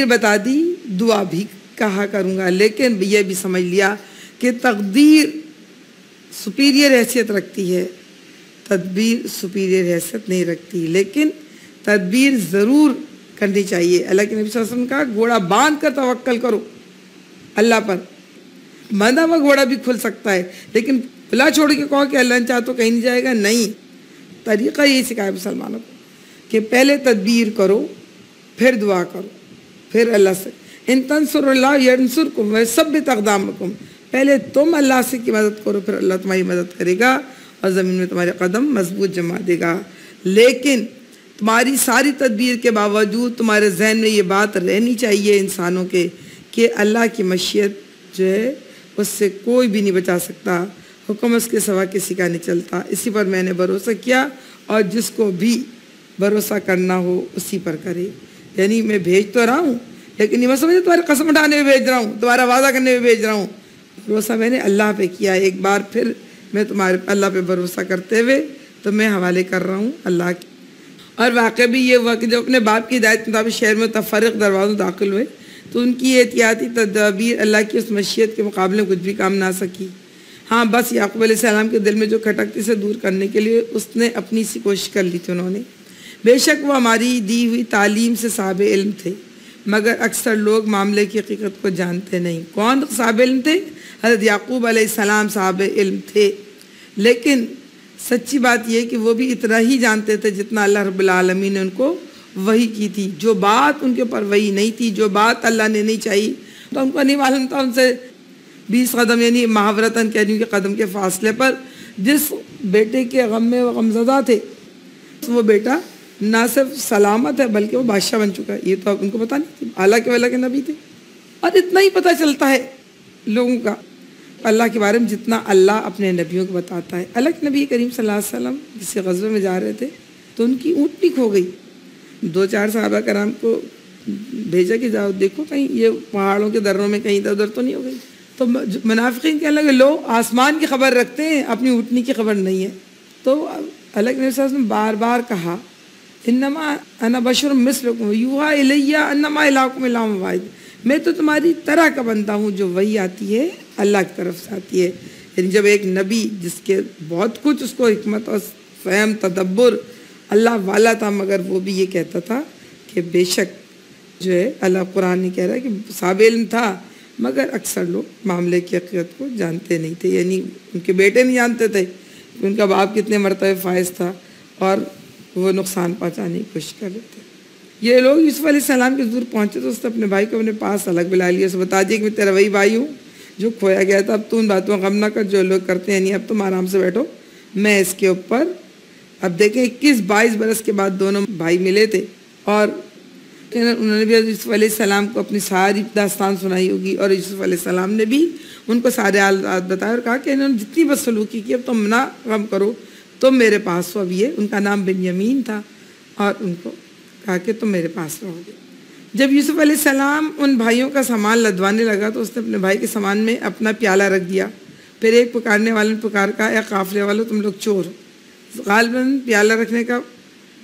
بتا دی، دعا بھی کہا کروں گا، لیکن یہ بھی سمجھ لیا کہ تقدیر سپیریئر حیثیت رکھتی ہے، تدبیر سپیریئر حیثیت نہیں رکھتی، لیکن تدبیر ضرور کرنی چاہیے۔ اللہ کے نبی صلی اللہ علیہ وسلم کا گھوڑا باندھ کر توکل کرو اللہ پر، باندھا ہوا گھوڑا بھی کھل سکتا ہے، لیکن پلا چھوڑ کے کہو کہ اللہ نے چاہا تو کہیں نہیں جائے گا، نہیں۔ طریقہ یہی سکھایا مسلمانوں کو کہ پہلے تدبیر کرو، پھر دعا کرو، پھر اللہ سے ان تنصر اللہ ینصرکم ویثبت اقدامکم، پہلے تم اللہ سے کی مدد کرو، پھر اللہ تمہاری مدد کرے گا اور زمین میں تمہارے قدم مضبوط جما دے گا۔ لیکن تمہاری ساری تدبیر کے باوجود تمہارے ذہن میں یہ بات رہنی چاہیے انسانوں کے کہ اللہ کی مشیت جو ہے اس سے کوئی بھی نہیں بچا سکتا، حکم اس کے سوا کسی کا نہیں چلتا، اسی پر میں نے بھروسہ کیا، اور جس کو بھی بھروسہ کرنا ہو اسی پر کرے۔ یعنی میں بھیج تو رہا ہوں، لیکن یہ میں سمجھے تمہارے قسم اٹھانے میں بھیج رہا ہوں، تمہارا وعدہ کرنے میں بھیج رہا ہوں، بھروسہ میں نے اللہ پہ کیا۔ ایک بار پھر میں تمہارے اللہ پہ بھروسہ کرتے ہوئے تو میں حوالے کر رہا ہوں اللہ کی۔ اور واقع بھی یہ ہوا کہ جب اپنے باپ کی ہدایت کے مطابق شہر میں تفرق دروازوں داخل ہوئے تو ان کی احتیاطی تدابیر اللہ کی اس مشیت کے مقابلے میں کچھ بھی کام نہ سکی۔ ہاں بس یعقوب علیہ السلام کے دل میں جو کھٹکتی سے دور کرنے کے لیے اس نے اپنی سی کوشش کر لی تھی انہوں نے۔ بے شک وہ ہماری دی ہوئی تعلیم سے صاحب علم تھے، مگر اکثر لوگ معاملے کی حقیقت کو جانتے نہیں۔ کون صاحب علم تھے؟ حضرت یعقوب علیہ السلام صاحب علم تھے، لیکن سچی بات یہ کہ وہ بھی اتنا ہی جانتے تھے جتنا اللہ رب العالمین نے ان کو وحی کی تھی۔ جو بات ان کے اوپر وحی نہیں تھی، جو بات اللہ نے نہیں چاہی، تو ان کو نہیں معلوم تھا۔ ان سے 20 قدم یعنی محاورتاً کہہ دوں کہ قدم کے فاصلے پر جس بیٹے کے غم میں وہ غمزدہ تھے، وہ بیٹا نہ صرف سلامت ہے بلکہ وہ بادشاہ بن چکا ہے۔ یہ تو ان کو پتہ نہیں تھی، اللہ کے ولی کے نبی تھے، اور اتنا ہی پتہ چلتا ہے لوگوں کا اللہ کے بارے میں جتنا اللہ اپنے نبیوں کو بتاتا ہے۔ اللہ کے نبی کریم صلی اللہ علیہ وسلم کسی غزوے میں جا رہے تھے تو ان کی اونٹنی کھو گئی۔ 2-4 صحابہ کرام کو بھیجا کہ جاؤ دیکھو کہیں یہ پہاڑوں کے دروں میں کہیں ادھر ادھر تو نہیں ہو گئی۔ تو منافقین کہنے لگے لو آسمان کی خبر رکھتے ہیں، اپنی اونٹنی کی خبر نہیں ہے۔ تو اللہ کے نبی صلی اللہ علیہ وسلم نے بار بار کہا انما انا بشر مثلکم یوحی الی انما الہکم الہ واحد، میں تو تمہاری طرح کا بندہ ہوں، جو وہی آتی ہے اللہ کی طرف سے آتی ہے۔ یعنی جب ایک نبی جس کے بہت کچھ اس کو حکمت اور فہم تدبر اللہ والا تھا، مگر وہ بھی یہ کہتا تھا کہ بے شک جو ہے اللہ قرآن نے کہہ رہا ہے کہ صاحب علم تھا، مگر اکثر لوگ معاملے کی حقیقت کو جانتے نہیں تھے۔ یعنی ان کے بیٹے نہیں جانتے تھے کہ ان کا باپ کتنے مرتبہ فائز تھا، اور وہ نقصان پہنچانے کی کوشش کر رہے تھے۔ یہ لوگ یوسف علیہ السلام کے حضور پہنچے تو اس نے اپنے بھائی کو اپنے پاس الگ بلا لیا، اسے بتا دیا کہ میں تیرا وہی بھائی ہوں جو کھویا گیا تھا، اب تو ان باتوں کا غم نہ کر جو لوگ کرتے ہیں، نہیں اب تم آرام سے بیٹھو، میں اس کے اوپر۔ اب دیکھیں 21-22 برس کے بعد دونوں بھائی ملے تھے، اور انہوں نے بھی یوسف علیہ السلام کو اپنی ساری داستان سنائی ہوگی، اور یوسف علیہ السلام نے بھی ان کو سارے حالات بتائے اور کہا کہ انہوں نے جتنی بدسلوکی کی اب تم نہ غم کرو، تم میرے پاس ہو۔ اب یہ ان کا نام بنیامین تھا، اور ان کو کہا کہ تم میرے پاس رہو گے۔ جب یوسف علیہ السلام ان بھائیوں کا سامان لدوانے لگا تو اس نے اپنے بھائی کے سامان میں اپنا پیالہ رکھ دیا۔ پھر ایک پکارنے والے نے پکار کہا اے قافلے والوں تم لوگ چور ہو۔ غالباً پیالہ رکھنے کا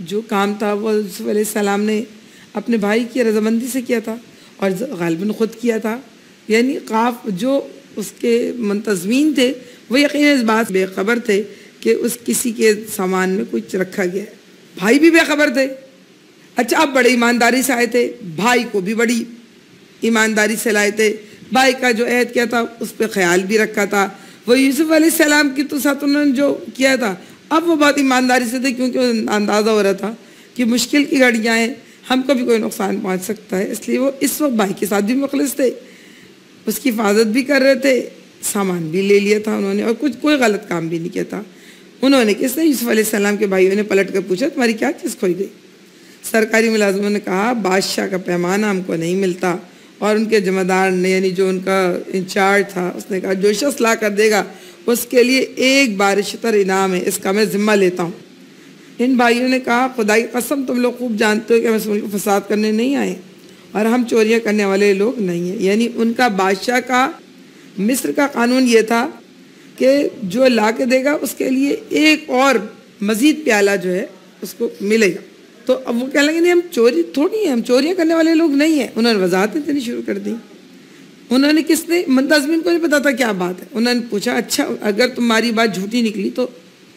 جو کام تھا وہ یوسف علیہ السلام نے اپنے بھائی کی رضامندی سے کیا تھا، اور غالباً خود کیا تھا۔ یعنی جو اس کے منتظمین تھے وہ یقیناً اس بات بے خبر تھے کہ اس کسی کے سامان میں کچھ رکھا گیا ہے۔ بھائی بھی بے خبر تھے۔ اچھا اب بڑے ایمانداری سے آئے تھے، بھائی کو بھی بڑی ایمانداری سے لائے تھے، بھائی کا جو عہد کیا تھا اس پہ خیال بھی رکھا تھا۔ وہ یوسف علیہ السلام کی تو ساتھ انہوں نے جو کیا تھا اب وہ بہت ایمانداری سے تھے، کیونکہ اندازہ ہو رہا تھا کہ مشکل کی گھڑیاں ہیں، ہم کو بھی کوئی نقصان پہنچ سکتا ہے، اس لیے وہ اس وقت بھائی کے ساتھ بھی مخلص تھے، اس کی حفاظت بھی کر رہے تھے، سامان بھی لے لیا تھا انہوں نے، اور کوئی غلط کام بھی نہیں کیا تھا انہوں نے۔ کس نے؟ یوسف علیہ السلام کے بھائیوں نے پلٹ کر پوچھا تمہاری کیا چیز کھوئی گئی؟ سرکاری ملازموں نے کہا بادشاہ کا پیمانہ ہم کو نہیں ملتا، اور ان کے ذمہ دار نے یعنی جو ان کا انچارج تھا اس نے کہا جو شخص لا کر دے گا اس کے لیے 1 بارشتر انعام ہے، اس کا میں ذمہ لیتا ہوں۔ ان بھائیوں نے کہا خدا کی قسم تم لوگ خوب جانتے ہو کہ ہم اس ملک کو فساد کرنے نہیں آئے، اور ہم چوریاں کرنے والے لوگ نہیں ہیں۔ یعنی ان کا بادشاہ کا مصر کا قانون یہ تھا کہ جو لا کے دے گا اس کے لیے ایک اور مزید پیالہ جو ہے اس کو ملے گا. تو اب وہ کہنے لگے نہیں ہم چوری تھوڑی ہیں، ہم چوریاں کرنے والے لوگ نہیں ہیں. انہوں نے وضاحتیں دینی شروع کر دی. انہوں نے کس نے منتظمین کو نہیں پتا تھا کیا بات ہے. انہوں نے پوچھا اچھا اگر تمہاری بات جھوٹی نکلی تو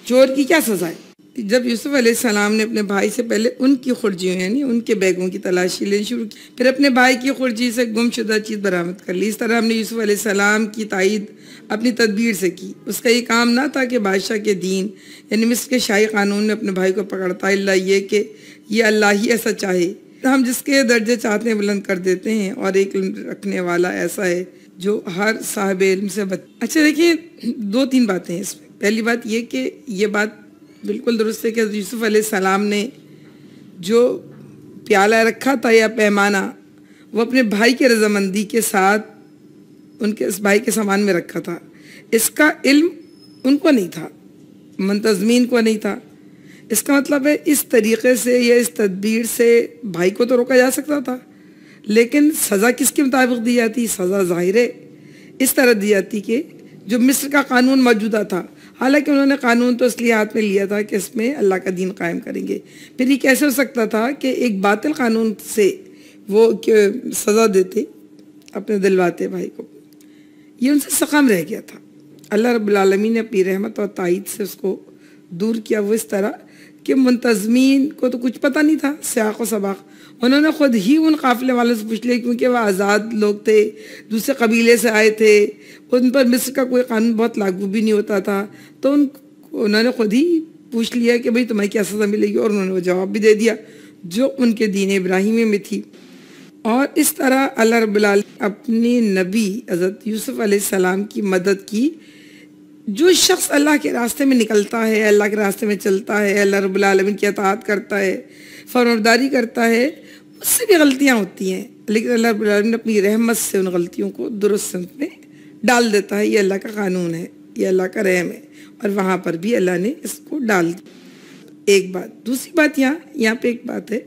چور کی کیا سزا ہے؟ جب یوسف علیہ السلام نے اپنے بھائی سے پہلے ان کی خرجیوں یعنی ان کے بیگوں کی تلاشی لینی شروع کی، پھر اپنے بھائی کی خرجی سے گم شدہ چیز برآمد کر لی. اس طرح ہم نے یوسف علیہ السلام کی تائید اپنی تدبیر سے کی. اس کا یہ کام نہ تھا کہ بادشاہ کے دین یعنی مصر کے شاہی قانون میں اپنے بھائی کو پکڑتا، اللہ یہ کہ یہ اللہ ہی ایسا چاہے. ہم جس کے درجے چاہتے ہیں بلند کر دیتے ہیں، اور ایک رکھنے والا ایسا ہے جو ہر صاحب علم سے اچھا دیکھیں 2-3 باتیں ہیں اس میں. پہلی بات یہ کہ یہ بات بالکل درست ہے کہ یوسف علیہ السلام نے جو پیالہ رکھا تھا یا پیمانہ وہ اپنے بھائی کے رضامندی کے ساتھ ان کے اس بھائی کے سامان میں رکھا تھا. اس کا علم ان کو نہیں تھا، منتظمین کو نہیں تھا. اس کا مطلب ہے اس طریقے سے یا اس تدبیر سے بھائی کو تو روکا جا سکتا تھا، لیکن سزا کس کے مطابق دی جاتی؟ سزا ظاہر ہے اس طرح دی جاتی کہ جو مصر کا قانون موجودہ تھا. حالانکہ انہوں نے قانون تو اس لیے ہاتھ میں لیا تھا کہ اس میں اللہ کا دین قائم کریں گے. پھر یہ کیسے ہو سکتا تھا کہ ایک باطل قانون سے وہ سزا دیتے، اپنے دلواتے بھائی کو؟ یہ ان سے سقم رہ گیا تھا. اللہ رب العالمین نے اپنی رحمت اور تائید سے اس کو دور کیا. وہ اس طرح کہ منتظمین کو تو کچھ پتہ نہیں تھا سیاق و سباق. انہوں نے خود ہی ان قافلے والوں سے پوچھ لیا، کیونکہ وہ آزاد لوگ تھے، دوسرے قبیلے سے آئے تھے، ان پر مصر کا کوئی قانون بہت لاگو بھی نہیں ہوتا تھا. تو انہوں نے خود ہی پوچھ لیا کہ بھئی تمہیں کیا سزا ملے گی، اور انہوں نے وہ جواب بھی دے دیا جو ان کے دین ابراہیمی میں تھی. اور اس طرح اللہ رب العالمین اپنی نبی حضرت یوسف علیہ السلام کی مدد کی. جو شخص اللہ کے راستے میں نکلتا ہے، اللہ کے راستے میں چلتا ہے، اللہ رب العالمین کی اطاعت کرتا ہے، فرمانبرداری کرتا ہے، اس سے بھی غلطیاں ہوتی ہیں، لیکن اللہ رب العالمین اپنی رحمت سے ان غلطیوں کو درست سمت میں ڈال دیتا ہے. یہ اللہ کا قانون ہے، یہ اللہ کا رحم ہے، اور وہاں پر بھی اللہ نے اس کو ڈال دیا. ایک بات. دوسری بات یہاں پہ ایک بات ہے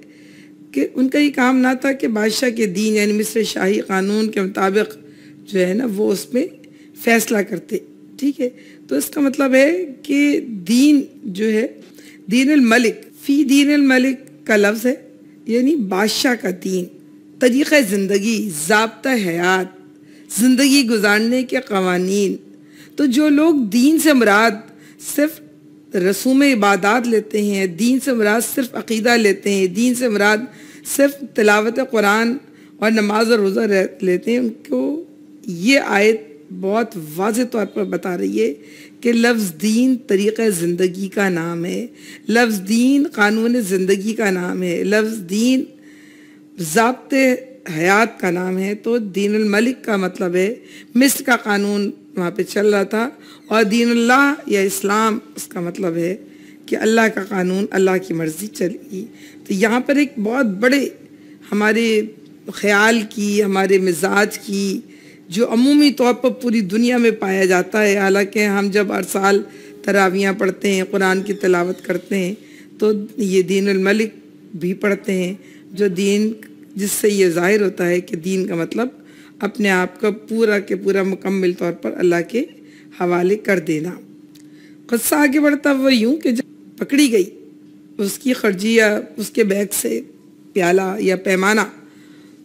کہ ان کا یہ کام نہ تھا کہ بادشاہ کے دین یعنی مصر شاہی قانون کے مطابق جو ہے نا وہ اس میں فیصلہ کرتے. ٹھیک ہے، تو اس کا مطلب ہے کہ دین جو ہے دین الملک، فی دین الملک کا لفظ ہے یعنی بادشاہ کا دین، طریقہ زندگی، ضابطہ حیات، زندگی گزارنے کے قوانین. تو جو لوگ دین سے مراد صرف رسوم عبادات لیتے ہیں، دین سے مراد صرف عقیدہ لیتے ہیں، دین سے مراد صرف تلاوت قرآن اور نماز اور روزہ لیتے ہیں، ان کو یہ آیت بہت واضح طور پر بتا رہی ہے کہ لفظ دین طریقہ زندگی کا نام ہے، لفظ دین قانون زندگی کا نام ہے، لفظ دین ضابطے حیات کا نام ہے. تو دین الملک کا مطلب ہے مصر کا قانون وہاں پہ چل رہا تھا، اور دین اللہ یا اسلام اس کا مطلب ہے کہ اللہ کا قانون، اللہ کی مرضی چلے گی. تو یہاں پر ایک بہت بڑے ہمارے خیال کی، ہمارے مزاج کی جو عمومی طور پر پوری دنیا میں پایا جاتا ہے. حالانکہ ہم جب ہر سال تراویحاں پڑھتے ہیں، قرآن کی تلاوت کرتے ہیں، تو یہ دین الملک بھی پڑھتے ہیں، جو دین جس سے یہ ظاہر ہوتا ہے کہ دین کا مطلب اپنے آپ کا پورا کے پورا مکمل طور پر اللہ کے حوالے کر دینا. قصہ آگے بڑھتا وہ یوں کہ جب پکڑی گئی اس کی خرجی یا اس کے بیگ سے پیالہ یا پیمانہ،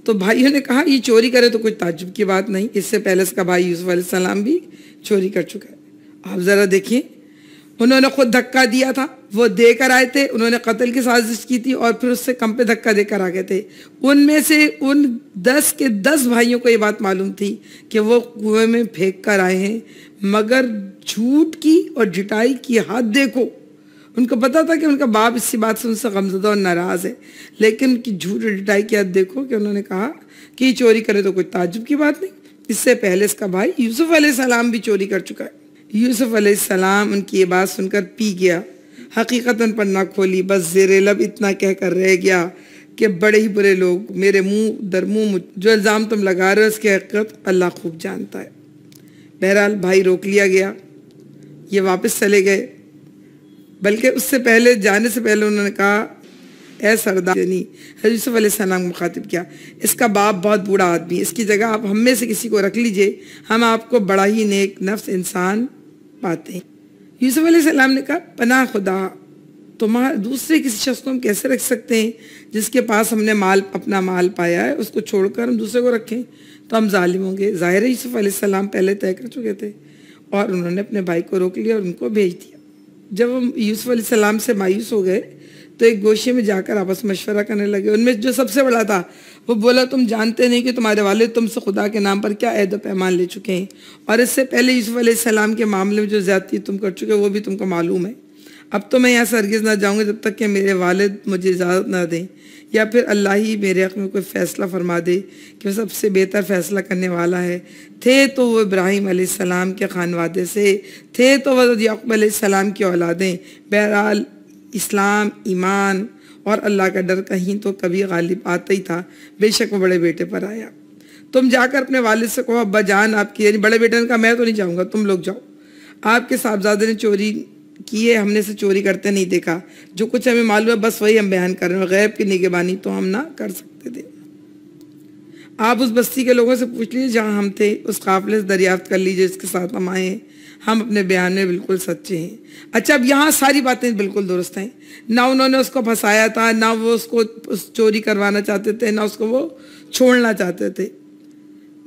تو بھائیوں نے کہا یہ چوری کرے تو کچھ تعجب کی بات نہیں، اس سے پہلے اس کا بھائی یوسف علیہ السلام بھی چوری کر چکا ہے. آپ ذرا دیکھیں، انہوں نے خود دھکا دیا تھا، وہ دے کر آئے تھے، انہوں نے قتل کی سازش کی تھی، اور پھر اس سے کم پہ دھکا دے کر آ گئے تھے. ان میں سے ان 10 کے 10 بھائیوں کو یہ بات معلوم تھی کہ وہ کنویں میں پھینک کر آئے ہیں، مگر جھوٹ کی اور جھٹائی کی حد دیکھو. ان کو پتا تھا کہ ان کا باپ اسی بات سے ان سے غمزدہ اور ناراض ہے، لیکن ان کی جھوٹ اور جھٹائی کی حد دیکھو کہ انہوں نے کہا کہ یہ چوری کرے تو کوئی تعجب کی بات نہیں، اس سے پہلے اس کا بھائی یوسف علیہ السلام بھی چوری کر چکا ہے. یوسف علیہ السلام ان کی یہ بات سن کر پی گیا، حقیقت ان پر نہ کھولی، بس زیر لب اتنا کہہ کر رہ گیا کہ بڑے ہی برے لوگ، میرے منہ در منہ جو الزام تم لگا رہے ہو اس کی حقیقت اللہ خوب جانتا ہے. بہرحال بھائی روک لیا گیا، یہ واپس چلے گئے، بلکہ اس سے پہلے جانے سے پہلے انہوں نے کہا اے سردار یعنی حضرت یوسف علیہ السلام کو مخاطب کیا، اس کا باپ بہت بوڑھا آدمی، اس کی جگہ آپ ہم میں سے کسی کو رکھ لیجئے، ہم آپ کو بڑا ہی نیک نفس انسان پاتے ہیں۔ یوسف علیہ السلام نے کہا پناہ خدا، تمہارے دوسرے کسی شخص کو ہم کیسے رکھ سکتے ہیں جس کے پاس ہم نے اپنا مال پایا ہے، اس کو چھوڑ کر ہم دوسرے کو رکھیں تو ہم ظالم ہوں گے۔ ظاہر ہے یوسف علیہ السلام پہلے طے کر چکے تھے اور انہوں نے اپنے بھائی کو روک لیا اور ان کو بھیج دیا۔ جب ہم یوسف علیہ السلام سے مایوس ہو گئے تو ایک گوشے میں جا کر آپس میں مشورہ کرنے لگے۔ ان میں جو سب سے بڑا تھا وہ بولا تم جانتے نہیں کہ تمہارے والد تم سے خدا کے نام پر کیا عہد و پیمان لے چکے ہیں، اور اس سے پہلے یوسف علیہ السلام کے معاملے میں جو زیادتی تم کر چکے وہ بھی تم کو معلوم ہے۔ اب تو میں یہاں سے ہرگز نہ جاؤں گا جب تک کہ میرے والد مجھے اجازت نہ دیں، یا پھر اللہ ہی میرے حق میں کوئی فیصلہ فرما دے کہ وہ سب سے بہتر فیصلہ کرنے والا ہے۔ تھے تو وہ ابراہیم علیہ السلام کے خانوادے سے، تھے تو وہ یعقوب علیہ السلام کی اولادیں۔ بہرحال اسلام، ایمان اور اللہ کا ڈر کہیں تو کبھی غالب آتا ہی تھا، بے شک وہ بڑے بیٹے پر آیا۔ تم جا کر اپنے والد سے کہو ابا جان آپ کی، یعنی بڑے بیٹے نے کہا میں تو نہیں جاؤں گا، تم لوگ جاؤ، آپ کے صاحبزادے نے چوری کی ہے، ہم نے اسے چوری کرتے نہیں دیکھا، جو کچھ ہمیں معلوم ہے بس وہی ہم بیان کر رہے ہیں، غیب کی نگہبانی تو ہم نہ کر سکتے تھے۔ آپ اس بستی کے لوگوں سے پوچھ لیجیے جہاں ہم تھے، اس قافلے سے دریافت کر لیجیے جس کے ساتھ ہم آئے ہیں، ہم اپنے بیان میں بالکل سچے ہیں۔ اچھا اب یہاں ساری باتیں بالکل درست ہیں، نہ انہوں نے اس کو پھنسایا تھا، نہ وہ اس کو چوری کروانا چاہتے تھے، نہ اس کو وہ چھوڑنا چاہتے تھے۔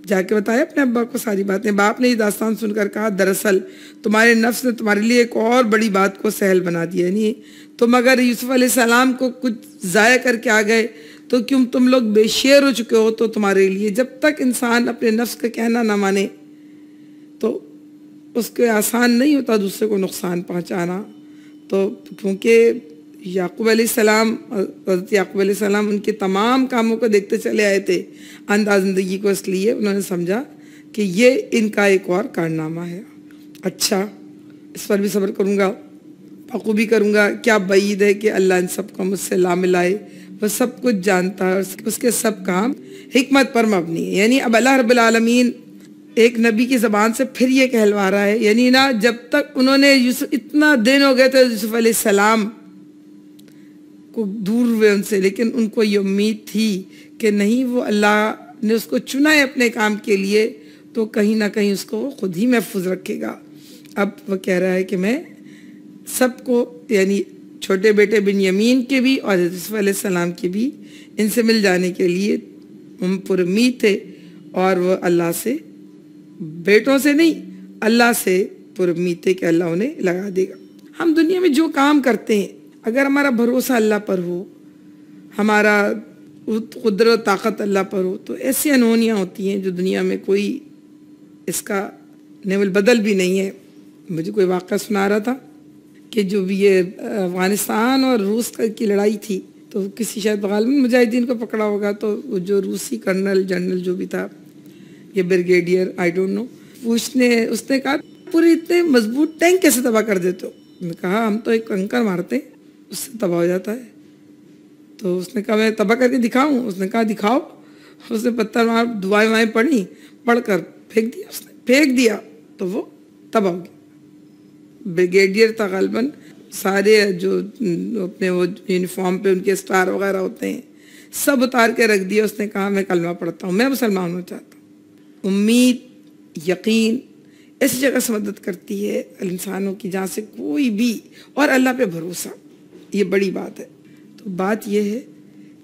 جا کے بتایا اپنے ابا کو ساری باتیں۔ باپ نے یہ داستان سن کر کہا دراصل تمہارے نفس نے تمہارے لیے ایک اور بڑی بات کو سہل بنا دیا، یعنی تم اگر یوسف علیہ السلام کو کچھ ضائع کر کے آ گئے تو کیوں تم لوگ بے شعر ہو چکے ہو، تو تمہارے لیے جب تک انسان اپنے نفس کا کہنا نہ مانے تو اس کے آسان نہیں ہوتا دوسرے کو نقصان پہنچانا۔ تو کیونکہ یعقوب علیہ السلام، حضرت یعقوب علیہ السلام ان کے تمام کاموں کو دیکھتے چلے آئے تھے انداز زندگی کو، اس لیے انہوں نے سمجھا کہ یہ ان کا ایک اور کارنامہ ہے۔ اچھا اس پر بھی صبر کروں گا، بخوبی کروں گا، کیا بعید ہے کہ اللہ ان سب کو مجھ سے لا ملائے، وہ سب کچھ جانتا ہے، اس کے سب کام حکمت پر مبنی ہے۔ یعنی اب اللہ رب العالمین ایک نبی کی زبان سے پھر یہ کہلوا رہا ہے، یعنی نا جب تک انہوں نے اتنا دن ہو گئے تھے یوسف علیہ السلام کو دور ہوئے ان سے، لیکن ان کو یہ امید تھی کہ نہیں وہ اللہ نے اس کو چنا ہے اپنے کام کے لیے تو کہیں نہ کہیں اس کو خود ہی محفوظ رکھے گا۔ اب وہ کہہ رہا ہے کہ میں سب کو، یعنی چھوٹے بیٹے بن یمین کے بھی اور یوسف علیہ السلام کے بھی، ان سے مل جانے کے لیے ہم پر امید تھے، اور وہ اللہ سے، بیٹوں سے نہیں اللہ سے پر امید تھے کہ اللہ انہیں لگا دے گا۔ ہم دنیا میں جو کام کرتے ہیں اگر ہمارا بھروسہ اللہ پر ہو، ہمارا قدرت طاقت اللہ پر ہو، تو ایسی انہونیاں ہوتی ہیں جو دنیا میں کوئی اس کا نعم بدل بھی نہیں ہے۔ مجھے کوئی واقعہ سنا رہا تھا کہ جو بھی یہ افغانستان اور روس کی لڑائی تھی تو کسی شاید غالباً مجاہدین کو پکڑا ہوگا، تو وہ جو روسی کرنل جنرل جو بھی تھا، یہ بریگیڈیئر آئی ڈونٹ نو، اس نے کہا پورے اتنے مضبوط ٹینک کیسے تباہ کر دیتے ہو؟ میں نے کہا ہم تو ایک کنکر مارتے ہیں اس سے تباہ ہو جاتا ہے۔ تو اس نے کہا میں تباہ کر کے دکھاؤں؟ اس نے کہا دکھاؤ۔ اس نے پتھر مار، دعائیں وائیں پڑھی، پڑھ کر پھینک دیا، اس نے پھینک دیا تو وہ تباہ ہو گیا۔ بریگیڈیئر تھا غالباً، سارے جو اپنے وہ یونیفارم پہ ان کے اسٹار وغیرہ ہوتے ہیں سب اتار کے رکھ دیا۔ اس نے کہا میں کلمہ پڑھتا ہوں، میں مسلمان ہونا چاہتا ہوں۔ امید، یقین ایسی جگہ سے مدد کرتی ہے انسانوں کی جہاں سے کوئی بھی، اور اللہ پہ بھروسہ، یہ بڑی بات ہے۔ تو بات یہ ہے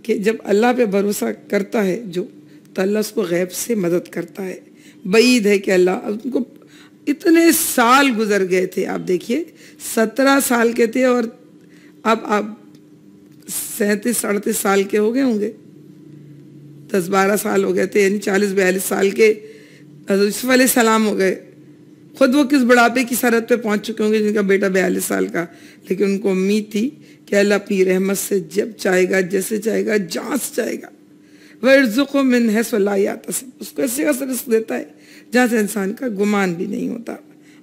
کہ جب اللہ پہ بھروسہ کرتا ہے جو، تو اللہ اس کو غیب سے مدد کرتا ہے۔ بعید ہے کہ اللہ، ان کو اتنے سال گزر گئے تھے، آپ دیکھیے 17 سال کے تھے اور اب آپ 37-38 سال کے ہو گئے ہوں گے، 10-12 سال ہو گئے تھے، یعنی 40-42 سال کے حضرت یوسف علیہ السلام ہو گئے۔ خود وہ کس بڑھاپے کی سرحد پہ پہنچ چکے ہوں گے جن کا بیٹا 42 سال کا، لیکن ان کو امید تھی کہ اللہ اپنی رحمت سے جب چاہے گا، جیسے چاہے گا، جہاں سے چاہے گا، وَيَرْزُقُهُ مِنْ حَيْثُ لَا يَحْتَسِبُ، اس کو ایسی جگہ سے رزق دیتا ہے جہاں سے انسان کا گمان بھی نہیں ہوتا۔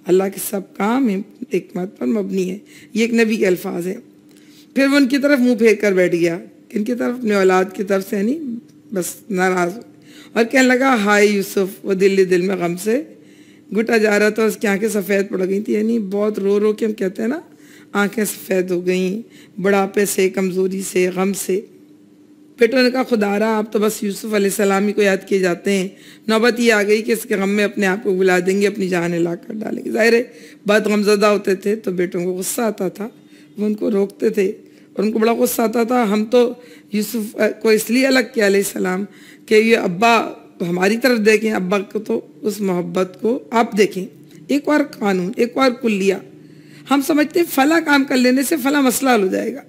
اللہ کے سب کام حکمت پر مبنی ہے، یہ ایک نبی کے الفاظ ہیں۔ پھر وہ ان کی طرف منہ پھیر کر بیٹھ گیا، کن کی طرف؟ اپنے اولاد کی طرف سے، یعنی بس ناراض، اور کہنے لگا ہائے یوسف، وہ دل میں غم سے گھٹا جا رہا تھا، اس کی آنکھیں سفید پڑ گئی تھی، یعنی بہت رو رو کے ہم کہتے ہیں نا آنکھیں سفید ہو گئیں بڑھاپے سے، کمزوری سے، غم سے۔ بیٹوں نے کہا خدا را آپ تو بس یوسف علیہ السلام ہی کو یاد کیے جاتے ہیں، نوبت یہ آ گئی کہ اس کے غم میں اپنے آپ کو بلا دیں گے، اپنی جان ہلا کر ڈالیں گے۔ ظاہر ہے بہت غمزدہ ہوتے تھے تو بیٹوں کو غصہ آتا تھا، وہ ان کو روکتے تھے اور ان کو بڑا غصہ آتا تھا۔ ہم تو یوسف کو اس لیے الگ کیا علیہ السلام کہ یہ ابا ہماری طرف دیکھیں، ابا کو تو اس محبت کو آپ دیکھیں۔ ایک اور قانون، ایک اور کلیہ، ہم سمجھتے ہیں فلاں کام کر لینے سے فلاں مسئلہ حل ہو جائے گا،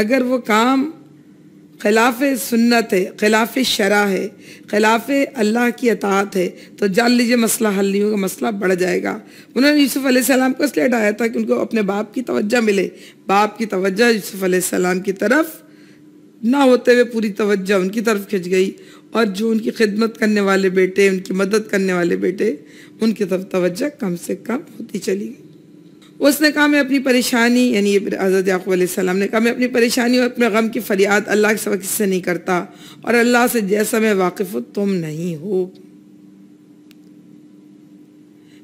اگر وہ کام خلاف سنت ہے، خلاف شرع ہے، خلاف اللہ کی اطاعت ہے تو جان لیجیے مسئلہ حل نہیں ہوگا، مسئلہ بڑھ جائے گا۔ انہوں نے یوسف علیہ السلام کو اس لیے ہٹایا تھا کہ ان کو اپنے باپ کی توجہ ملے، باپ کی توجہ یوسف علیہ السلام کی طرف نہ ہوتے ہوئے پوری توجہ ان کی طرف کھنچ گئی، اور جو ان کی خدمت کرنے والے بیٹے، ان کی مدد کرنے والے بیٹے، ان کی طرف توجہ کم سے کم ہوتی چلی گئی۔ اس نے کہا میں اپنی پریشانی، یعنی حضرت یعقوب علیہ السلام نے کہا میں اپنی پریشانی اور اپنے غم کی فریاد اللہ کے سوا کسی سے نہیں کرتا، اور اللہ سے جیسا میں واقف ہوں تم نہیں ہو۔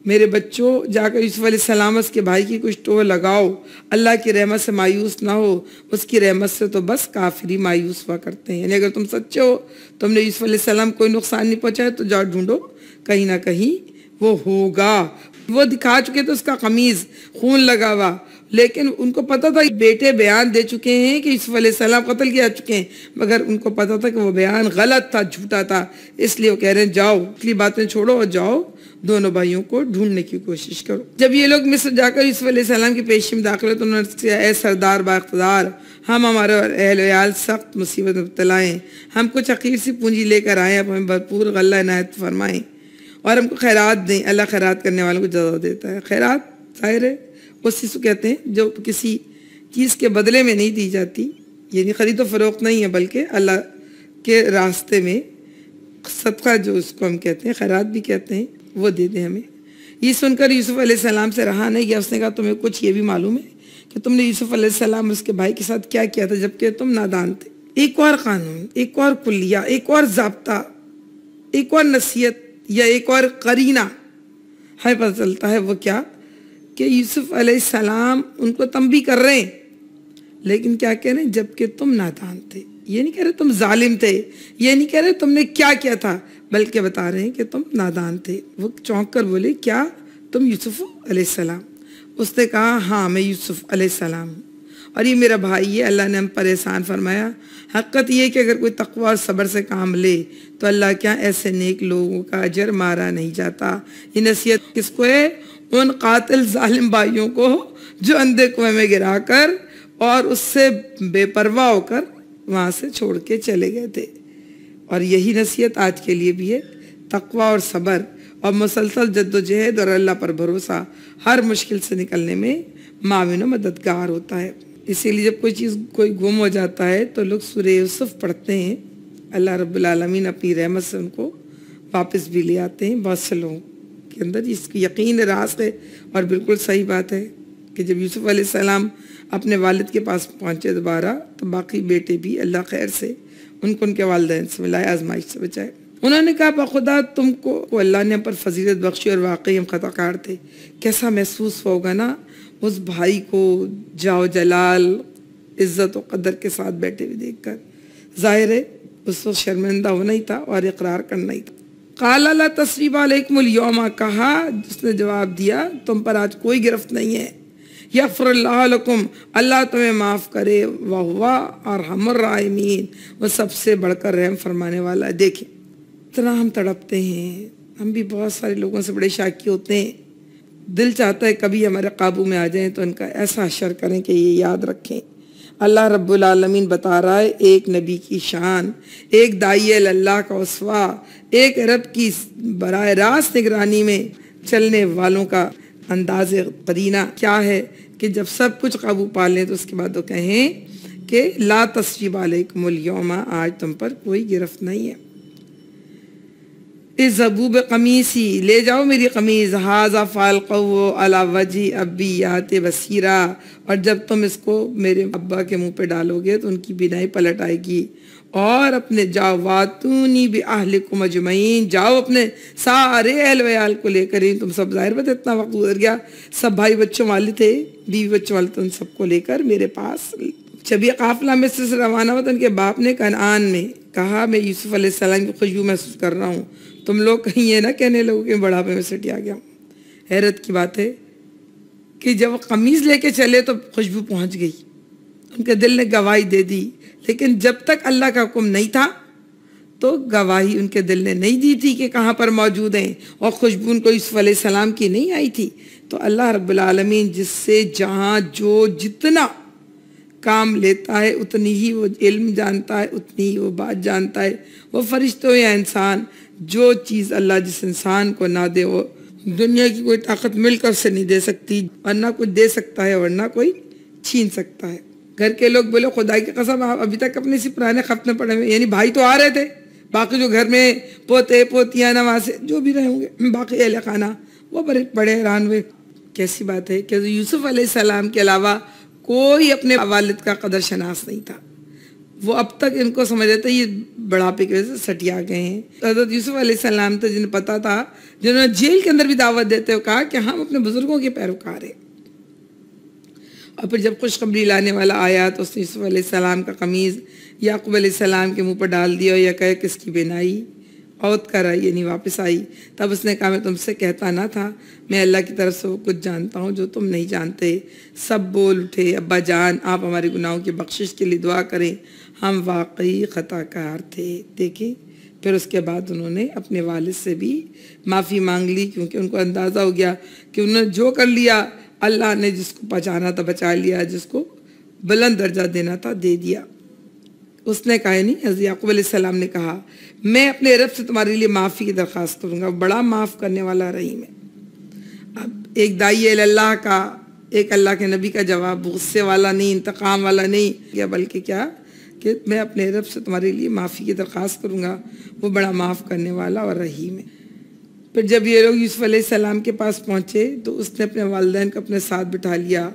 میرے بچوں جا کر یوسف علیہ السلام اس کے بھائی کی کچھ ٹو لگاؤ، اللہ کی رحمت سے مایوس نہ ہو، اس کی رحمت سے تو بس کافر ہی مایوس ہوا کرتے ہیں۔ یعنی اگر تم سچے ہو، تم نے یوسف علیہ السلام کوئی نقصان نہیں پہنچایا تو جاؤ ڈھونڈو، کہیں نہ کہیں وہ ہوگا۔ وہ دکھا چکے تھے اس کا قمیض خون لگا ہوا، لیکن ان کو پتا تھا بیٹے بیان دے چکے ہیں کہ یوسف علیہ السلام قتل کیا چکے ہیں، مگر ان کو پتا تھا کہ وہ بیان غلط تھا، جھوٹا تھا، اس لیے وہ کہہ رہے ہیں جاؤ پچھلی باتیں چھوڑو اور جاؤ دونوں بھائیوں کو ڈھونڈنے کی کوشش کرو۔ جب یہ لوگ مصر جا کر یوسف علیہ السلام کی پیشی میں داخل ہوئے تو انہوں نے کہا اے سردار با اقتدار، ہم ہمارے اہل ویال سخت مصیبت میں مبتلا ہیں، ہم کچھ حقیر سی پونجی لے کر آئے، اب ہمیں بھرپور غلہ عنایت فرمائیں اور ہم کو خیرات دیں، اللہ خیرات کرنے والوں کو جزا دیتا ہے۔ خیرات ظاہر ہے اس چیز کو کہتے ہیں جو کسی چیز کے بدلے میں نہیں دی جاتی، یعنی خرید و فروخت نہیں ہے بلکہ اللہ کے راستے میں صدقہ جو اس کو ہم کہتے ہیں، خیرات بھی کہتے ہیں، وہ دے دیں ہمیں۔ یہ سن کر یوسف علیہ السلام سے رہا نہیں گیا، اس نے کہا تمہیں کچھ یہ بھی معلوم ہے کہ تم نے یوسف علیہ السلام اس کے بھائی کے ساتھ کیا کیا تھا جبکہ تم نادان تھے؟ ایک اور قانون، ایک اور کلیہ، ایک اور ضابطہ، ایک اور نصیحت یا ایک اور قرینہ ہمیں پتہ چلتا ہے، وہ کیا کہ یوسف علیہ السلام ان کو تنبیہ کر رہے ہیں، لیکن کیا کہہ رہے ہیں جبکہ تم نادان تھے۔ یہ نہیں کہہ رہے تم ظالم تھے، یہ نہیں کہہ رہے تم نے کیا کیا تھا، بلکہ بتا رہے ہیں کہ تم نادان تھے۔ وہ چونک کر بولے کیا تم یوسف علیہ السلام؟ اس نے کہا ہاں میں یوسف علیہ السلام ہوں اور یہ میرا بھائی ہے، اللہ نے ہم پر احسان فرمایا۔ حقیقت یہ ہے کہ اگر کوئی تقوی اور صبر سے کام لے تو اللہ کیا ایسے نیک لوگوں کا اجر مارا نہیں جاتا۔ یہ نصیحت کس کو ہے؟ ان قاتل ظالم بھائیوں کو جو اندھے کنویں میں گرا کر اور اس سے بے پرواہ ہو کر وہاں سے چھوڑ کے چلے گئے تھے۔ اور یہی نصیحت آج کے لیے بھی ہے، تقوی اور صبر اور مسلسل جد و جہد اور اللہ پر بھروسہ ہر مشکل سے نکلنے میں معاون و مددگار ہوتا ہے۔ اسی لیے جب کوئی چیز کوئی گم ہو جاتا ہے تو لوگ سورہ یوسف پڑھتے ہیں، اللہ رب العالمین اپنی رحمت سے ان کو واپس بھی لے آتے ہیں۔ بہت سے لوگوں کے اندر اس کی یقین راست ہے اور بالکل صحیح بات ہے کہ جب یوسف علیہ السلام اپنے والد کے پاس پہنچے دوبارہ تو باقی بیٹے بھی اللہ خیر سے ان کو ان کے والدین سے ملائے، آزمائش سے بچائے۔ انہوں نے کہا بخدا تم کو اللہ نے ہم پر فضیلت بخشی اور واقعی ہم خطا کار تھے۔ کیسا محسوس ہوگا نا اس بھائی کو جاؤ جلال عزت و قدر کے ساتھ بیٹھے ہوئے دیکھ کر۔ ظاہر ہے اس وقت شرمندہ ہونا ہی تھا اور اقرار کرنا ہی تھا۔ قال لا تثریب علیکم اليوم، کہا جس نے جواب دیا تم پر آج کوئی گرفت نہیں ہے، یغفر اللہ لکم، اللہ تمہیں معاف کرے، وہو ارحم الراحمین، وہ سب سے بڑھ کر رحم فرمانے والا ہے۔ دیکھیں اتنا ہم تڑپتے ہیں، ہم بھی بہت سارے لوگوں سے بڑے شاکی ہوتے ہیں، دل چاہتا ہے کبھی ہمارے قابو میں آ جائیں تو ان کا ایسا حشر کریں کہ یہ یاد رکھیں۔ اللہ رب العالمین بتا رہا ہے ایک نبی کی شان، ایک داعی اللہ کا اسوہ، ایک رب کی براہ راست نگرانی میں چلنے والوں کا انداز قرینہ کیا ہے کہ جب سب کچھ قابو پا لیں تو اس کے بعد وہ کہیں کہ لا تثریب علیکم اليوم، آج تم پر کوئی گرفت نہیں ہے۔ اذهبوا بقمیصی، لے جاؤ میری قمیض، ھذا فالقوہ علی وجہ ابیات بصیرا، اور جب تم اس کو میرے ابا کے منہ پہ ڈالو گے تو ان کی بینائی پلٹ آئے گی، اور اپنے جاؤ واتونی بِأَهْلِكُمْ اجمعین، جاؤ اپنے سارے اہل ویال کو لے کر، تم سب ظاہر بات اتنا وقت گزر گیا، سب بھائی بچوں والے تھے، بیوی بچوں والے تھے، ان سب کو لے کر میرے پاس۔ جب یہ قافلہ مصر سے روانہ ہوا تو ان کے باپ نے کنعان میں کہا میں یوسف علیہ السلام کی خوشبو محسوس کر رہا ہوں، تم لوگ کہیں یہ نہ کہنے لگو کہ بڑھاپے میں سٹیا گیا ہوں۔ حیرت کی بات ہے کہ جب وہ قمیض لے کے چلے تو خوشبو پہنچ گئی، ان کے دل نے گواہی دے دی، لیکن جب تک اللہ کا حکم نہیں تھا تو گواہی ان کے دل نے نہیں دی تھی کہ کہاں پر موجود ہیں، اور خوشبو ان کو یوسف علیہ السلام کی نہیں آئی تھی۔ تو اللہ رب العالمین جس سے جہاں جو جتنا کام لیتا ہے اتنی ہی وہ علم جانتا ہے، اتنی ہی وہ بات جانتا ہے۔ وہ فرشتوں یا انسان، جو چیز اللہ جس انسان کو نہ دے وہ دنیا کی کوئی طاقت مل کر اسے نہیں دے سکتی، ورنہ کچھ دے سکتا ہے ورنہ کوئی چھین سکتا ہے۔ گھر کے لوگ بولے خدا کی قسم آپ ابھی تک اپنے سی پرانے خط میں پڑے ہوئے، یعنی بھائی تو آ رہے تھے، باقی جو گھر میں پوتے پوتیاں نواسے جو بھی رہے ہوں گے باقی اہل خانہ، وہ بڑے حیران ہوئے۔ کیسی بات ہے کہ یوسف علیہ السلام کے علاوہ کوئی اپنے والد کا قدر شناس نہیں تھا، وہ اب تک ان کو سمجھ رہے تھے یہ بڑھاپے کی وجہ سے سٹیا گئے ہیں۔ حضرت یوسف علیہ السلام تھے جنہیں پتا تھا، جنہوں نے جیل کے اندر بھی دعوت دیتے ہوئے کہا کہ ہم اپنے بزرگوں کے پیروکار ہیں، اور پھر جب خوشخبری لانے والا آیا تو اس نے یوسف علیہ السلام کا قمیض یعقوب علیہ السلام کے منہ پر ڈال دیا، یا کہے کس کی بینائی اوت کر آئی، یعنی واپس آئی۔ تب اس نے کہا میں تم سے کہتا نہ تھا، میں اللہ کی طرف سے وہ کچھ جانتا ہوں جو تم نہیں جانتے۔ سب بول اٹھے ابا جان آپ ہمارے گناہوں کی بخشش کے لیے دعا کریں، ہم واقعی خطا کار تھے۔ دیکھیں پھر اس کے بعد انہوں نے اپنے والد سے بھی معافی مانگ لی، کیونکہ ان کو اندازہ ہو گیا کہ انہوں نے جو کر لیا اللہ نے جس کو بچانا تھا بچا لیا، جس کو بلند درجہ دینا تھا دے دیا۔ اس نے کہا نہیں، حضرت یعقوب علیہ السلام نے کہا میں اپنے رب سے تمہارے لیے معافی کی درخواست کروں گا، بڑا معاف کرنے والا رحیم ہے۔ اب ایک داعی اللہ کا، ایک اللہ کے نبی کا جواب غصے والا نہیں، انتقام والا نہیں کیا، بلکہ کیا کہ میں اپنے رب سے تمہارے لیے معافی کی درخواست کروں گا، وہ بڑا معاف کرنے والا اور رحیم ہے۔ پھر جب یہ لوگ یوسف علیہ السلام کے پاس پہنچے تو اس نے اپنے والدین کو اپنے ساتھ بٹھا لیا،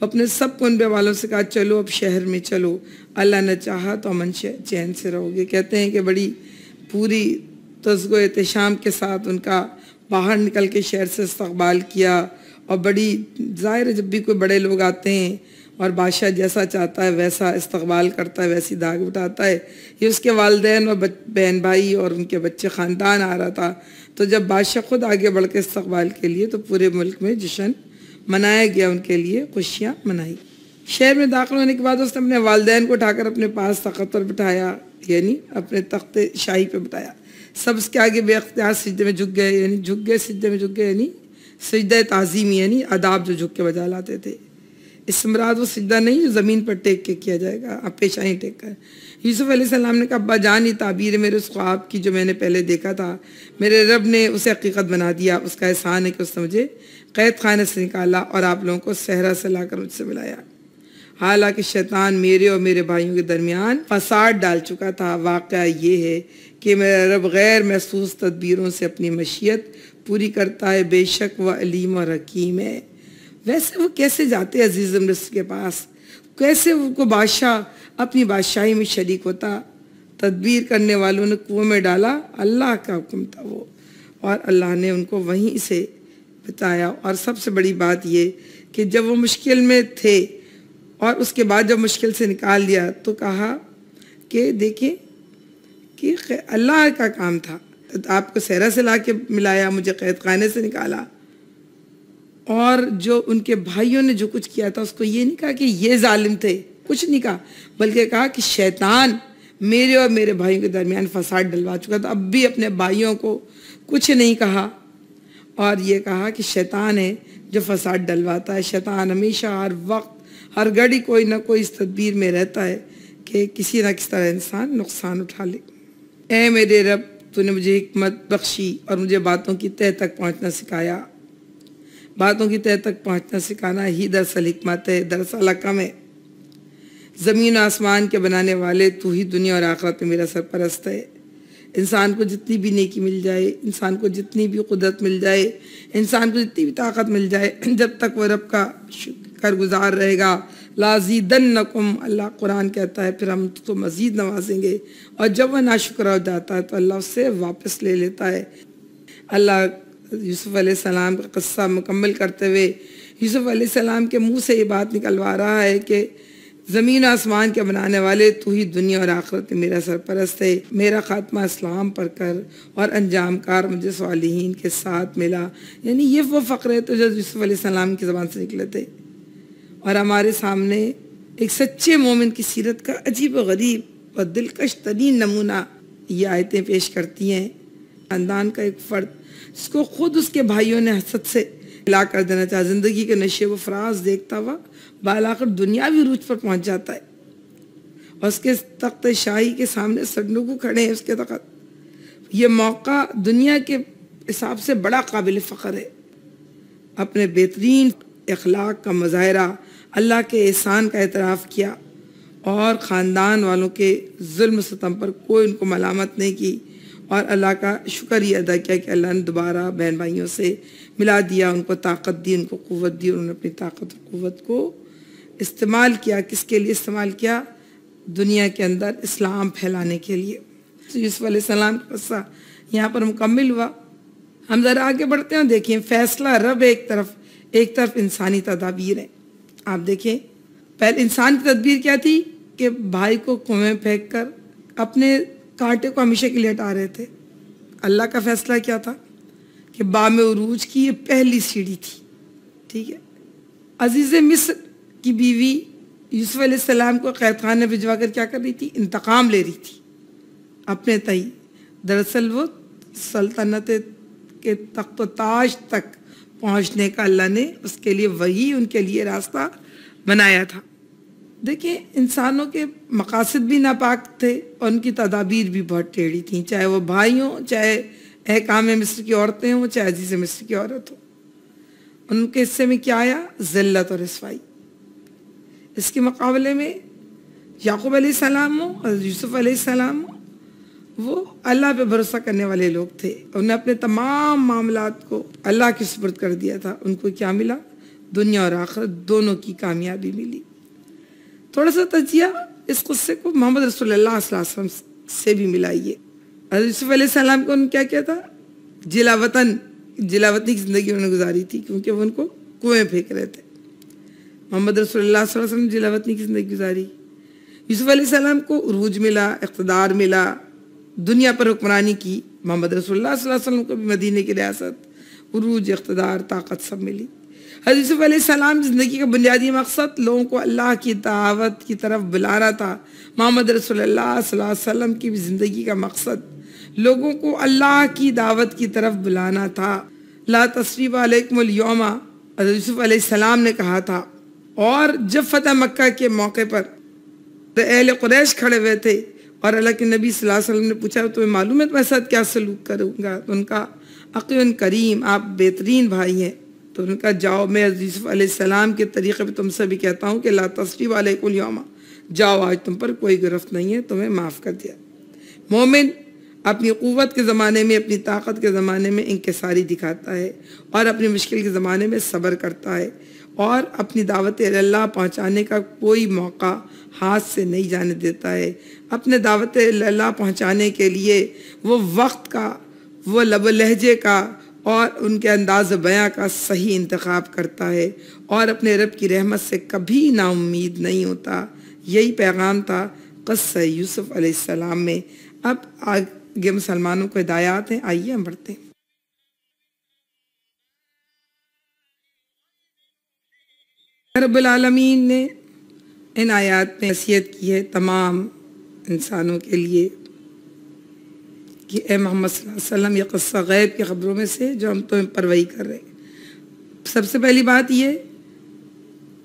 اپنے سب کنبے والوں سے کہا چلو اب شہر میں چلو، اللہ نے چاہا تو امن چین سے رہو گے۔ کہتے ہیں کہ بڑی پوری تزگ و احتشام کے ساتھ ان کا باہر نکل کے شہر سے استقبال کیا، اور بڑی ظاہر ہے جب بھی کوئی بڑے لوگ آتے ہیں اور بادشاہ جیسا چاہتا ہے ویسا استقبال کرتا ہے، ویسی داغ بٹھاتا ہے۔ یہ اس کے والدین اور بہن بھائی اور ان کے بچے خاندان آ رہا تھا، تو جب بادشاہ خود آگے بڑھ کے استقبال کے لیے تو پورے ملک میں جشن منایا گیا، ان کے لیے خوشیاں منائی۔ شہر میں داخل ہونے کے بعد اس نے اپنے والدین کو اٹھا کر اپنے پاس تخت پر بٹھایا، یعنی اپنے تخت شاہی پہ بٹھایا۔ سب اس کے آگے بے اختیار سجدے میں جھک گئے، یعنی جھک گئے سجدے میں جھک گئے، یعنی سجدہ تعظیمی، یعنی آداب جو جھک کے بجا لاتے تھے۔ اس سے مراد وہ سجدہ نہیں جو زمین پر ٹیک کے کیا جائے گا، آپ پیشانی ٹیک کر۔ یوسف علیہ السلام نے کہا ابا جان یہ تعبیر ہے میرے اس خواب کی جو میں نے پہلے دیکھا تھا، میرے رب نے اسے حقیقت بنا دیا، اس کا احسان ہے کہ اس نے مجھے قید خانے سے نکالا اور آپ لوگوں کو صحرا سے لا کر مجھ سے ملایا۔ حالانکہ شیطان میرے اور میرے بھائیوں کے درمیان فساد ڈال چکا تھا، واقعہ یہ ہے کہ میرا رب غیر محسوس تدبیروں سے اپنی مشیت پوری کرتا ہے، بے شک وہ علیم اور حکیم ہے۔ ویسے وہ کیسے جاتے عزیز مصر کے پاس، کیسے ان کو بادشاہ اپنی بادشاہی میں شریک ہوتا؟ تدبیر کرنے والوں نے کنویں میں ڈالا، اللہ کا حکم تھا وہ، اور اللہ نے ان کو وہیں سے بتایا۔ اور سب سے بڑی بات یہ کہ جب وہ مشکل میں تھے اور اس کے بعد جب مشکل سے نکال دیا تو کہا کہ دیکھیں کہ اللہ کا کام تھا، آپ کو صحرا سے لا کے ملایا، مجھے قید خانے سے نکالا، اور جو ان کے بھائیوں نے جو کچھ کیا تھا اس کو یہ نہیں کہا کہ یہ ظالم تھے، کچھ نہیں کہا، بلکہ کہا کہ شیطان میرے اور میرے بھائیوں کے درمیان فساد ڈلوا چکا تھا۔ اب بھی اپنے بھائیوں کو کچھ نہیں کہا، اور یہ کہا کہ شیطان ہے جو فساد ڈلواتا ہے۔ شیطان ہمیشہ ہر وقت ہر گھڑی کوئی نہ کوئی اس تدبیر میں رہتا ہے کہ کسی نہ کسی طرح انسان نقصان اٹھا لے۔ اے میرے رب تو نے مجھے حکمت بخشی اور مجھے باتوں کی تہ تک پہنچنا سکھایا۔ باتوں کی تہ تک پہنچنا سکھانا ہی دراصل حکمت ہے، دراصل حکم ہے۔ زمین و آسمان کے بنانے والے تو ہی دنیا اور آخرت میں میرا سرپرست ہے۔ انسان کو جتنی بھی نیکی مل جائے، انسان کو جتنی بھی قدرت مل جائے، انسان کو جتنی بھی طاقت مل جائے، جب تک وہ رب کا کر گزار رہے گا. لازیدنکم، اللہ قرآن کہتا ہے پھر ہم تو مزید نوازیں گے. اور جب وہ ناشکر ہو جاتا ہے تو اللہ اس سے واپس لے لیتا ہے. اللہ یوسف علیہ السلام کا قصہ مکمل کرتے ہوئے یوسف علیہ السلام کے منہ سے یہ بات نکلوا رہا ہے کہ زمین و آسمان کے بنانے والے تو ہی دنیا اور آخرت میں میرا سرپرست ہے. میرا خاتمہ اسلام پر کر اور انجام کار مجھے صالحین کے ساتھ ملا. یعنی یہ وہ فقرے تو جو یوسف علیہ السلام کی زبان سے نکلے تھے، اور ہمارے سامنے ایک سچے مومن کی سیرت کا عجیب و غریب اور دلکش ترین نمونہ یہ آیتیں پیش کرتی ہیں. خاندان کا ایک فرد جس کو خود اس کے بھائیوں نے حسد سے ہلاک کر دینا چاہا، زندگی کے نشے و فراز دیکھتا ہوا بالاخر دنیاوی عروج پر پہنچ جاتا ہے، اور اس کے تخت شاہی کے سامنے سڈنگو کھڑے ہیں اس کے تخت. یہ موقع دنیا کے حساب سے بڑا قابل فخر ہے. اپنے بہترین اخلاق کا مظاہرہ، اللہ کے احسان کا اعتراف کیا، اور خاندان والوں کے ظلم و ستم پر کوئی ان کو ملامت نہیں کی، اور اللہ کا شکر یہ ادا کیا کہ اللہ نے دوبارہ بہن بھائیوں سے ملا دیا، ان کو طاقت دی، ان کو قوت دی، اور انہوں نے اپنی طاقت اور قوت کو استعمال کیا. کس کے لیے استعمال کیا؟ دنیا کے اندر اسلام پھیلانے کے لیے. یوسف علیہ السلام کا قصہ یہاں پر مکمل ہوا. ہم ذرا آگے بڑھتے ہیں، دیکھیں فیصلہ رب ایک طرف انسانی تدابیر ہیں. آپ دیکھیں پہلے انسان کی تدبیر کیا تھی کہ بھائی کو کنویں میں پھینک کر اپنے کانٹے کو ہمیشہ کے لیے ہٹا رہے تھے. اللہ کا فیصلہ کیا تھا کہ بام عروج کی یہ پہلی سیڑھی تھی. ٹھیک ہے، عزیز مصر کی بیوی یوسف علیہ السلام کو قید خانے میں بھجوا کر کیا کر رہی تھی؟ انتقام لے رہی تھی اپنے تئی. دراصل وہ سلطنت کے تخت و تاج تک پہنچنے کا اللہ نے اس کے لیے وہی ان کے لیے راستہ بنایا تھا. دیکھیں انسانوں کے مقاصد بھی ناپاک تھے اور ان کی تدابیر بھی بہت ٹیڑھی تھیں، چاہے وہ بھائی ہوں، چاہے حکام مصر کی عورتیں ہوں، چاہے عزیز مصر کی عورت ہو. ان کے حصے میں کیا آیا؟ ذلت اور رسوائی. اس کے مقابلے میں یعقوب علیہ السلام ہو اور یوسف علیہ السلام ہو، وہ اللہ پہ بھروسہ کرنے والے لوگ تھے. انہوں نے اپنے تمام معاملات کو اللہ کے سپرد کر دیا تھا. ان کو کیا ملا؟ دنیا اور آخرت دونوں کی کامیابی ملی. تھوڑا سا تجزیہ اس قصے کو محمد رسول اللہ صلی اللہ علیہ وسلم سے بھی ملائیے. حضرت یوسف علیہ السلام کو کیا کیا تھا؟ جلاوطنی کی زندگی انہوں نے گزاری تھی، کیونکہ وہ ان کو کنویں پھینک رہے تھے. محمد رسول اللہ صلی اللہ علیہ وسلم نے جلاوطنی کی زندگی گزاری. یوسف علیہ السلام کو عروج ملا، اقتدار ملا، دنیا پر حکمرانی کی. محمد رسول اللہ صلی اللہ علیہ وسلم کو بھی مدینے کی ریاست، عروج، اقتدار، طاقت سب ملی. حضرت یوسف علیہ السلام زندگی کا بنیادی مقصد لوگوں کو اللہ کی دعوت کی طرف بلانا تھا. محمد رسول اللہ صلی اللہ علیہ وسلم کی بھی زندگی کا مقصد لوگوں کو اللہ کی دعوت کی طرف بلانا تھا. لا تثریب علیکم الیوم حضرت یوسف علیہ السلام نے کہا تھا. اور جب فتح مکہ کے موقع پر اہل قریش کھڑے ہوئے تھے اور اللہ کے نبی صلی اللہ علیہ وسلم نے پوچھا تمہیں معلوم ہے تمہارے ساتھ کیا سلوک کروں گا؟ تو ان کا عقیل کریم، آپ بہترین بھائی ہیں. تو ان کا جاؤ، میں یوسف علیہ السلام کے طریقے پہ تم سے بھی کہتا ہوں کہ لا تثریب علیکم الیوم، جاؤ آج تم پر کوئی گرفت نہیں ہے، تمہیں معاف کر دیا. مومن اپنی قوت کے زمانے میں، اپنی طاقت کے زمانے میں انکساری دکھاتا ہے، اور اپنی مشکل کے زمانے میں صبر کرتا ہے، اور اپنی دعوت اللہ پہنچانے کا کوئی موقع ہاتھ سے نہیں جانے دیتا ہے. اپنے دعوت اللہ پہنچانے کے لیے وہ وقت کا، وہ لب و لہجے کا اور ان کے انداز بیاں کا صحیح انتخاب کرتا ہے، اور اپنے رب کی رحمت سے کبھی نا امید نہیں ہوتا. یہی پیغام تھا قصہ یوسف علیہ السلام میں. اب آگے مسلمانوں کو ہدایات ہیں، آئیے ہم بڑھتے ہیں. رب العالمین نے ان آیات میں نصیحت کی ہے تمام انسانوں کے لیے کہ اے محمد صلی اللہ علیہ وسلم، یہ قصہ غیب کی خبروں میں سے جو ہم تمہیں پرواہی کر رہے ہیں. سب سے پہلی بات یہ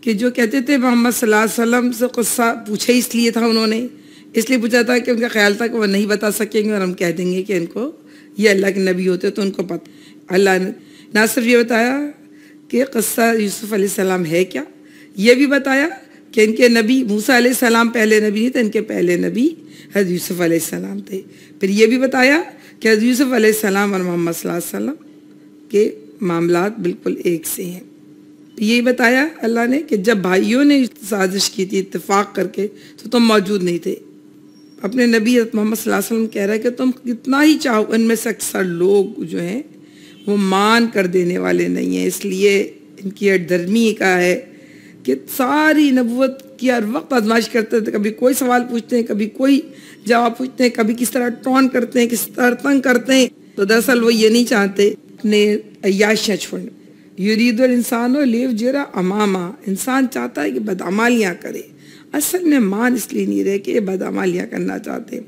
کہ جو کہتے تھے محمد صلی اللہ علیہ وسلم سے قصہ پوچھے اس لیے تھا، انہوں نے اس لیے پوچھا تھا کہ ان کا خیال تھا کہ وہ نہیں بتا سکیں گے، اور ہم کہہ دیں گے کہ ان کو یہ اللہ کے نبی ہوتے تو ان کو پتہ. اللہ نے نہ صرف یہ بتایا کہ قصہ یوسف علیہ السلام ہے کیا، یہ بھی بتایا کہ ان کے نبی موسیٰ علیہ السلام پہلے نبی نہیں تھے، ان کے پہلے نبی حضرت یوسف علیہ السلام تھے. پھر یہ بھی بتایا کہ حضرت یوسف علیہ السلام اور محمد صلی اللہ علیہ وسلم کے معاملات بالکل ایک سے ہیں. یہی بتایا اللہ نے کہ جب بھائیوں نے سازش کی تھی اتفاق کر کے تو تم موجود نہیں تھے. اپنے نبی محمد صلی اللہ علیہ وسلم کہہ رہا ہے کہ تم کتنا ہی چاہو ان میں سے اکثر لوگ جو ہیں وہ مان کر دینے والے نہیں ہیں. اس لیے ان کی درمی کا ہے کہ ساری نبوت کی ہر وقت آزمائش کرتے تھے. کبھی کوئی سوال پوچھتے ہیں, کبھی کوئی جواب پوچھتے ہیں, کبھی کس طرح ٹون کرتے ہیں, کس طرح تنگ کرتے ہیں. تو دراصل وہ یہ نہیں چاہتے اپنے عیاشیاں چھوڑنے. یرید الانسان لیفجر اماما, انسان چاہتا ہے کہ بدعمالیاں کرے. اصل میں مان اس لیے نہیں رہے کہ یہ بدعمالیاں کرنا چاہتے,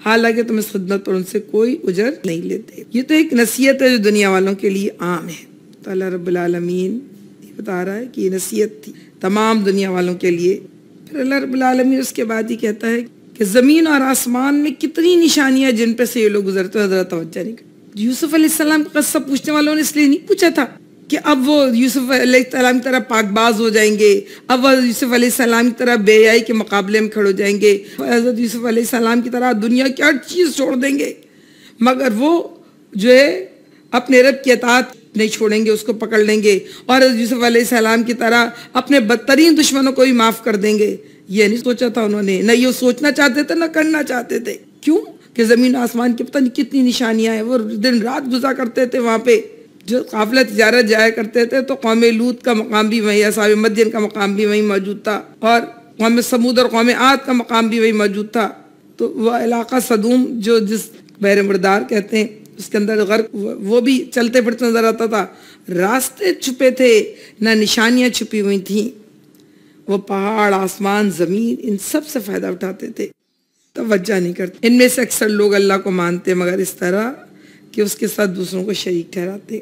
حالانکہ تم اس خدمت پر ان سے کوئی اجر نہیں لیتے. یہ تو ایک نصیحت ہے جو دنیا والوں کے لیے عام ہے. تو اللہ رب العالمین یہ بتا رہا ہے کہ یہ نصیحت تھی تمام دنیا والوں کے لیے. پھر اللہ رب العالمین اس کے بعد ہی کہتا ہے کہ زمین اور آسمان میں کتنی نشانیاں جن پہ سے یہ لوگ گزرتے ہیں, ذرا توجہ نہیں کرتے. یوسف علیہ السلام کا قصہ پوچھنے والوں نے اس لیے نہیں پوچھا تھا کہ اب وہ یوسف علیہ السلام کی طرح پاک باز ہو جائیں گے, اب وہ یوسف علیہ السلام کی طرح بے حیائی کے مقابلے میں کھڑے ہو جائیں گے, حضرت یوسف علیہ السلام کی طرح دنیا کی ہر چیز چھوڑ دیں گے, مگر وہ جو ہے اپنے رب کی اطاعت نہیں چھوڑیں گے, اس کو پکڑ لیں گے, اور حضرت یوسف علیہ السلام کی طرح اپنے بدترین دشمنوں کو بھی معاف کر دیں گے. یہ نہیں سوچا تھا انہوں نے, نہ یہ سوچنا چاہتے تھے نہ کرنا چاہتے تھے. کیوں کہ زمین آسمان کی پتہ نہیں کتنی نشانیاں ہیں. وہ دن رات گزارا کرتے تھے وہاں پہ. جو قافلہ تجارت جایا کرتے تھے تو قوم لوط کا مقام بھی وہیں, اصحاب مدین کا مقام بھی وہیں موجود تھا, اور قوم سمود اور قوم عاد کا مقام بھی وہیں موجود تھا. تو وہ علاقہ صدوم جو جس بحر مردار کہتے ہیں اس کے اندر غرق, وہ بھی چلتے پھرتے نظر آتا تھا. راستے چھپے تھے, نہ نشانیاں چھپی ہوئی تھیں. وہ پہاڑ, آسمان, زمین, ان سب سے فائدہ اٹھاتے تھے, توجہ نہیں کرتے. ان میں سے اکثر لوگ اللہ کو مانتے مگر اس طرح کہ اس کے ساتھ دوسروں کو شریک ٹھہراتے.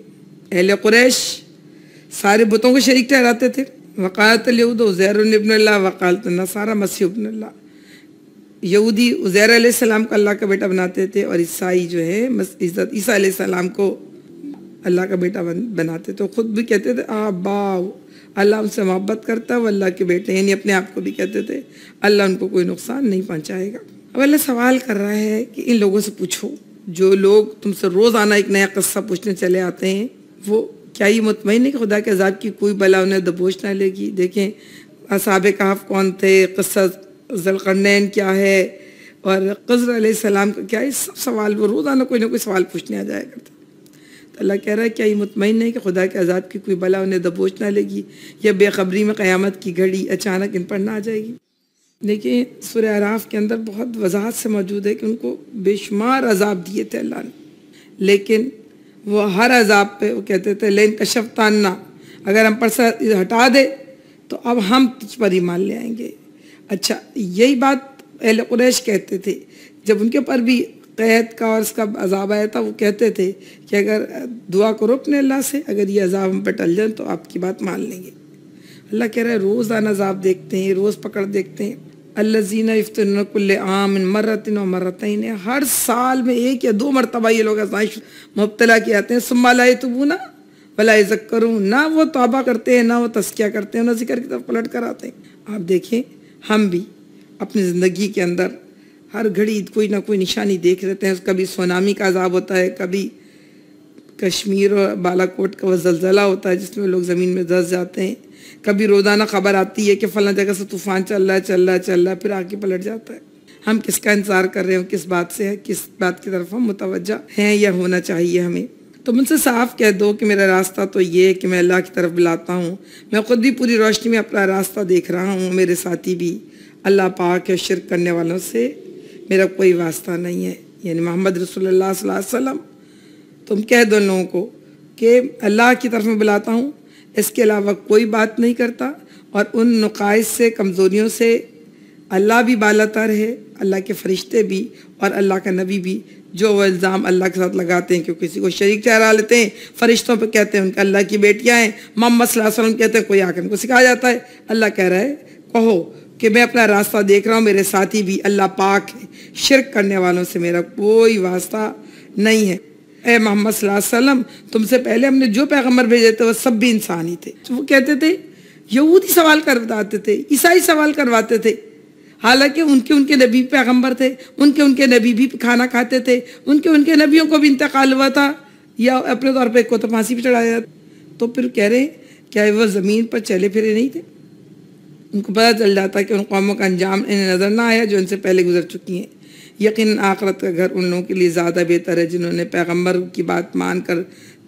اہل قریش سارے بتوں کو شریک ٹھہراتے تھے. وقالت الیہود عزیر ابن اللہ وقالت النصارى مسیح ابن اللہ. یہودی عزیر علیہ السلام کو اللہ کا بیٹا بناتے تھے, اور عیسائی جو ہے عیسیٰ علیہ السلام کو اللہ کا بیٹا بناتے تھے. خود بھی کہتے تھے آباؤ, اللہ ان سے محبت کرتا ہے, وہ اللہ کے بیٹے, یعنی اپنے آپ کو بھی کہتے تھے اللہ ان کو کوئی نقصان نہیں پہنچائے گا. اب اللہ سوال کر رہا ہے کہ ان لوگوں سے پوچھو جو لوگ تم سے روزانہ ایک نیا قصہ پوچھنے چلے آتے ہیں, وہ کیا یہ مطمئن ہے کہ خدا کے عذاب کی کوئی بلا انہیں دبوچ نہ لے گی؟ دیکھیں اصحاب کہف کون تھے, قصہ ذوالقرنین کیا ہے, اور خضر علیہ السلام کا کیا ہے, سب سوال وہ روزانہ کوئی نہ کوئی سوال پوچھنے آ جایا کرتا. تو اللہ کہہ رہا ہے کیا یہ مطمئن نہیں کہ خدا کے عذاب کی کوئی بلا انہیں دبوچ نہ لے گی, یا بے خبری میں قیامت کی گھڑی اچانک ان پر نہ آ جائے گی. دیکھیں سورہ اعراف کے اندر بہت وضاحت سے موجود ہے کہ ان کو بے شمار عذاب دیے تھے اللہ نے, لیکن وہ ہر عذاب پہ وہ کہتے تھے لئن کشفت عنا, اگر ہم پر سے ہٹا دے تو اب ہم تجھ پر ایمان لے آئیں گے. اچھا یہی بات اہل قریش کہتے تھے جب ان کے پر بھی قید کا اور اس کا عذاب آیا تھا. وہ کہتے تھے کہ اگر دعا کرو اپنے اللہ سے, اگر یہ عذاب ہم پہ ٹل جائیں تو آپ کی بات مان لیں گے. اللہ کہہ رہا ہے روزانہ عذاب دیکھتے ہیں, روز پکڑ دیکھتے ہیں. الذین یفتنون کل عام مرۃ و مرتین, ہر سال میں ایک یا دو مرتبہ یہ لوگ آزمائش مبتلا کیے جاتے ہیں. ثم لا یتوبون ولا یذکرون, نہ وہ توبہ کرتے ہیں, نہ وہ تزکیہ کرتے ہیں, نہ ذکر کی طرف پلٹ کر آتے ہیں. آپ دیکھیں ہم بھی اپنی زندگی کے اندر ہر گھڑی کوئی نہ کوئی نشانی دیکھ لیتے ہیں. کبھی سونامی کا عذاب ہوتا ہے, کبھی کشمیر اور بالا کوٹ کا وہ زلزلہ ہوتا ہے جس میں لوگ زمین میں دھس جاتے ہیں, کبھی روزانہ خبر آتی ہے کہ فلاں جگہ سے طوفان چل رہا ہے پھر آگے پلٹ جاتا ہے. ہم کس کا انتظار کر رہے ہیں, کس بات سے ہے, کس بات کی طرف ہم متوجہ ہیں یا ہونا چاہیے ہمیں. تو مجھ سے صاف کہہ دو کہ میرا راستہ تو یہ ہے کہ میں اللہ کی طرف بلاتا ہوں. میں خود بھی پوری روشنی میں اپنا راستہ دیکھ رہا ہوں, میرے ساتھی بھی. اللہ پاک ہے, شرک کرنے والوں سے میرا کوئی واسطہ نہیں ہے, یعنی محمد رسول اللہ صلی اللہ علیہ وسلم. تم کہہ دو لوگوں کو کہ اللہ کی طرف میں بلاتا ہوں, اس کے علاوہ کوئی بات نہیں کرتا, اور ان نقائص سے, کمزوریوں سے اللہ بھی بالاتر ہے, اللہ کے فرشتے بھی, اور اللہ کا نبی بھی. جو وہ الزام اللہ کے ساتھ لگاتے ہیں کہ کسی کو شریک ٹھہرا لیتے ہیں, فرشتوں پہ کہتے ہیں ان کے اللہ کی بیٹیاں ہیں, محمد صلی اللہ علیہ وسلم کہتے ہیں کوئی آ کر ان کو سکھا جاتا ہے. اللہ کہہ رہا ہے کہو کہ میں اپنا راستہ دیکھ رہا ہوں, میرے ساتھی بھی اللہ پاک ہے, شرک کرنے والوں سے میرا کوئی واسطہ نہیں ہے. اے محمد صلی اللہ علیہ وسلم, تم سے پہلے ہم نے جو پیغمبر بھیجے تھے وہ سب بھی انسان ہی تھے. وہ کہتے تھے, یہودی سوال کرواتے تھے, عیسائی سوال کرواتے تھے, حالانکہ ان کے نبی پیغمبر تھے, ان کے نبی بھی کھانا کھاتے تھے, ان کے نبیوں کو بھی انتقال ہوا تھا, یا اپنے طور پہ ایک کو تو پھانسی پہ چڑھایا. تو پھر کہہ رہے ہیں کیا وہ زمین پر چلے پھرے نہیں تھے؟ ان کو پتہ چل جاتا کہ ان قوموں کا انجام انہیں نظر نہ آیا جو ان سے پہلے گزر چکی ہیں۔ یقیناً آخرت کا گھر ان لوگوں کے لیے زیادہ بہتر ہے جنہوں نے پیغمبر کی بات مان کر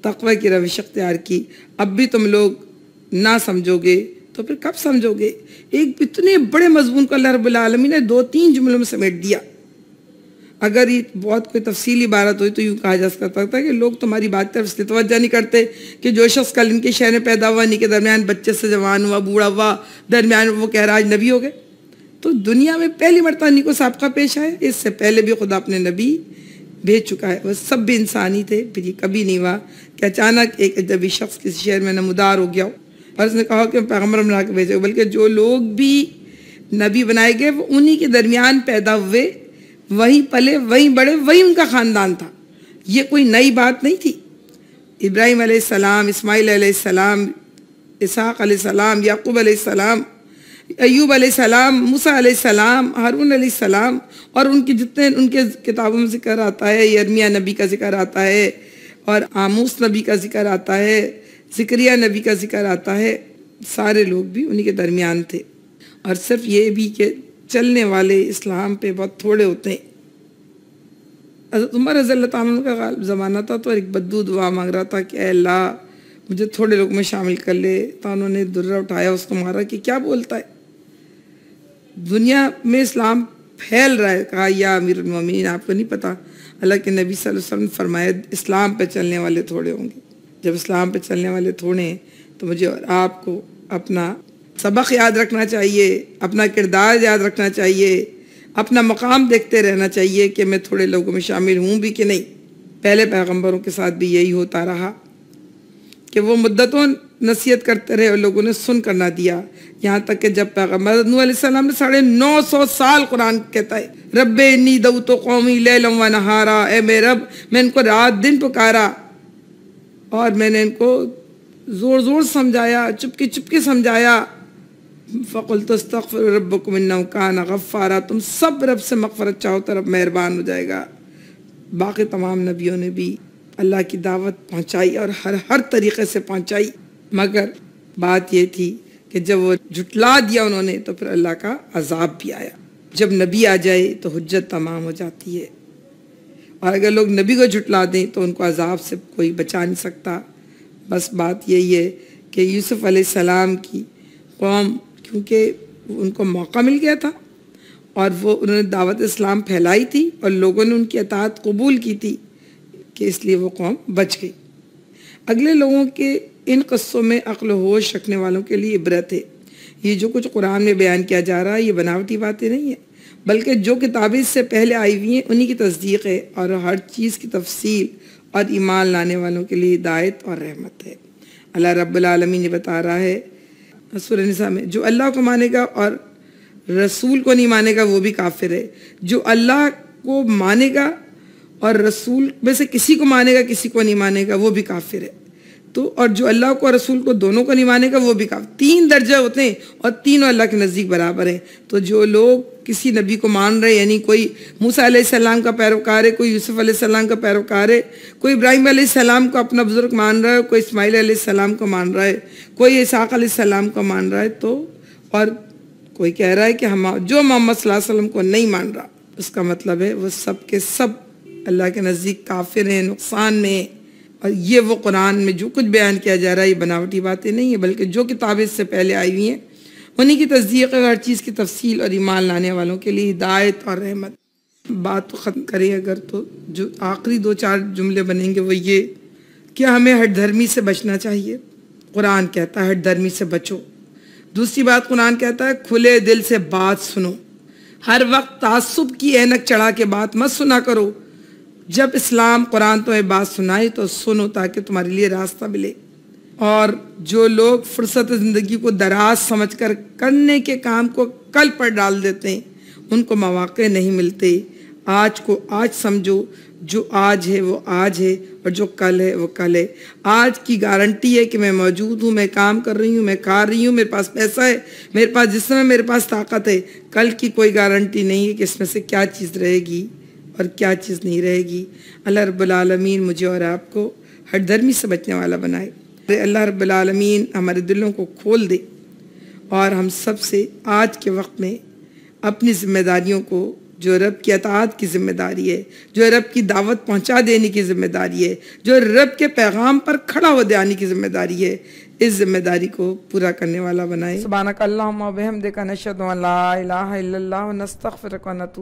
تقوی کی روش اختیار کی۔ اب بھی تم لوگ نہ سمجھو گے تو پھر کب سمجھو گے؟ ایک اتنے بڑے مضمون کو اللہ رب العالمین نے 2-3 جملوں میں سمیٹ دیا۔ اگر یہ بہت کوئی تفصیلی عبارت ہوئی تو یوں کہا جا سکتا تھا کہ لوگ تمہاری بات طرف سے توجہ نہیں کرتے کہ جو شخص کل ان کے شہر میں پیدا ہوا، انہی کے درمیان بچے سے جوان ہوا، بوڑھا ہوا، درمیان وہ کہہ رہا آج نبی ہو گئے۔ تو دنیا میں پہلی مرتبہ انہی کو سابقہ پیش آئے، اس سے پہلے بھی خدا اپنے نبی بھیج چکا ہے۔ وہ سب بھی انسانی تھے، پھر یہ کبھی نہیں ہوا کہ اچانک ایک اجنبی شخص کسی شہر میں نمودار ہو گیا ہو اور اس نے کہا کہ پیغمبر بنا کے بھیجے، بلکہ جو لوگ بھی نبی بنائے گئے وہ انہی کے درمیان پیدا ہوئے، وہیں پلے، وہیں بڑے، وہیں ان کا خاندان تھا۔ یہ کوئی نئی بات نہیں تھی۔ ابراہیم علیہ السلام، اسماعیل علیہ السلام، اسحاق علیہ السلام، یعقوب علیہ السلام، ایوب علیہ السلام، موسیٰ علیہ السلام، ہارون علیہ السلام، اور ان کی جتنے ان کے کتابوں میں ذکر آتا ہے، یرمیہ نبی کا ذکر آتا ہے اور آموس نبی کا ذکر آتا ہے، زکریا نبی کا ذکر آتا ہے، سارے لوگ بھی انہی کے درمیان تھے۔ اور صرف یہ بھی کہ چلنے والے اسلام پہ بہت تھوڑے ہوتے ہیں۔ حضرت عمر رضی اللہ تعالیٰ عنہ کا غالب زمانہ تھا تو ایک بدو دعا مانگ رہا تھا کہ اے اللہ مجھے تھوڑے لوگ میں شامل کر لے، تو انہوں نے درہ اٹھایا، اس کو مارا کہ کیا بولتا ہے، دنیا میں اسلام پھیل رہا ہے۔ کہا یا امیر المومنین آپ کو نہیں پتا، اللہ کے نبی صلی اللہ علیہ وسلم نے فرمایا اسلام پہ چلنے والے تھوڑے ہوں گے۔ جب اسلام پہ چلنے والے تھوڑے ہیں تو مجھے اور آپ کو اپنا سبق یاد رکھنا چاہیے، اپنا کردار یاد رکھنا چاہیے، اپنا مقام دیکھتے رہنا چاہیے کہ میں تھوڑے لوگوں میں شامل ہوں بھی کہ نہیں۔ پہلے پیغمبروں کے ساتھ بھی یہی ہوتا رہا کہ وہ مدتوں نصیحت کرتے رہے اور لوگوں نے سن کر نہ دیا، یہاں تک کہ جب پیغمبر نوح علیہ السلام نے 950 سال قرآن کہتا ہے رب انی دعوت قومی لیلا و نہارا، اے میرے رب میں ان کو رات دن پکارا اور میں نے ان کو زور زور سمجھایا، چپکی چپکی سمجھایا۔ فَقُلْتُ اسْتَغْفِرُوا رَبَّكُمْ إِنَّهُ كَانَ غَفَّارًا، تم سب رب سے مغفرت چاہو تو رب مہربان ہو جائے گا۔ باقی تمام نبیوں نے بھی اللہ کی دعوت پہنچائی اور ہر طریقے سے پہنچائی، مگر بات یہ تھی کہ جب وہ جھٹلا دیا انہوں نے تو پھر اللہ کا عذاب بھی آیا۔ جب نبی آ جائے تو حجت تمام ہو جاتی ہے، اور اگر لوگ نبی کو جھٹلا دیں تو ان کو عذاب سے کوئی بچا نہیں سکتا۔ بس بات یہی ہے کہ یوسف علیہ السلام کی قوم، کیونکہ ان کو موقع مل گیا تھا اور وہ انہوں نے دعوت اسلام پھیلائی تھی اور لوگوں نے ان کی اطاعت قبول کی تھی، کہ اس لیے وہ قوم بچ گئی۔ اگلے لوگوں کے ان قصوں میں عقل و ہوش رکھنے والوں کے لیے عبرت ہے۔ یہ جو کچھ قرآن میں بیان کیا جا رہا ہے یہ بناوٹی باتیں نہیں ہیں، بلکہ جو کتابیں اس سے پہلے آئی ہوئی ہیں انہی کی تصدیق ہے، اور ہر چیز کی تفصیل اور ایمان لانے والوں کے لیے ہدایت اور رحمت ہے۔ اللہ رب العالمین نے بتا رہا ہے سورہ نساء میں، جو اللہ کو مانے گا اور رسول کو نہیں مانے گا وہ بھی کافر ہے۔ جو اللہ کو مانے گا اور رسول میں سے کسی کو مانے گا کسی کو نہیں مانے گا وہ بھی کافر ہے۔ تو اور جو اللہ کو اور رسول کو دونوں کو نہیں مانے گا وہ بھی کافر۔ 3 درجے ہوتے ہیں اور تینوں اللہ کے نزدیک برابر ہیں۔ تو جو لوگ کسی نبی کو مان رہے، یعنی کوئی موسیٰ علیہ السلام کا پیروکار ہے، کوئی یوسف علیہ السلام کا پیروکار ہے، کوئی ابراہیم علیہ السلام کو اپنا بزرگ مان رہا ہے، کوئی اسماعیل علیہ السلام کو مان رہا ہے، کوئی اسحاق علیہ السلام کو مان رہا ہے، تو اور کوئی کہہ رہا ہے کہ جو محمد صلی اللہ علیہ وسلم کو نہیں مان رہا، اس کا مطلب ہے وہ سب کے سب اللہ کے نزدیک کافر ہیں، نقصان میں۔ اور یہ وہ قرآن میں جو کچھ بیان کیا جا رہا ہے یہ بناوٹی باتیں نہیں ہیں، بلکہ جو کتابیں اس سے پہلے آئی ہوئی ہیں انہی کی تصدیق ہے، ہر چیز کی تفصیل اور ایمان لانے والوں کے لیے ہدایت اور رحمت۔ بات تو ختم کریں اگر تو جو آخری 2-4 جملے بنیں گے وہ یہ کہ ہمیں ہٹ دھرمی سے بچنا چاہیے۔ قرآن کہتا ہے ہٹ دھرمی سے بچو۔ دوسری بات قرآن کہتا ہے کھلے دل سے بات سنو، ہر وقت تعصب کی اینک چڑھا کے بات مت سنا کرو۔ جب اسلام قرآن تمہیں بات سنائے تو سنو تاکہ تمہارے لیے راستہ ملے۔ اور جو لوگ فرصت زندگی کو دراز سمجھ کر کرنے کے کام کو کل پر ڈال دیتے ہیں ان کو مواقع نہیں ملتے۔ آج کو آج سمجھو، جو آج ہے وہ آج ہے اور جو کل ہے وہ کل ہے۔ آج کی گارنٹی ہے کہ میں موجود ہوں، میں کام کر رہی ہوں، میں کھا رہی ہوں، میرے پاس پیسہ ہے، میرے پاس جسم ہے، میرے پاس طاقت ہے۔ کل کی کوئی گارنٹی نہیں ہے کہ اس میں سے کیا چیز رہے گی اور کیا چیز نہیں رہے گی۔ اللہ رب العالمین مجھے اور آپ کو ہٹ دھرمی سے بچنے والا بنائے۔ اللہ رب العالمین ہمارے دلوں کو کھول دے اور ہم سب سے آج کے وقت میں اپنی ذمہ داریوں کو، جو رب کی اطاعت کی ذمہ داری ہے، جو رب کی دعوت پہنچا دینے کی ذمہ داری ہے، جو رب کے پیغام پر کھڑا ہو جانے کی ذمہ داری ہے، اس ذمہ داری کو پورا کرنے والا بنائے۔ سبحانک اللہم و بحمدک، نشہد ان لا الہ الا اللہ و نستغفرک و نتوب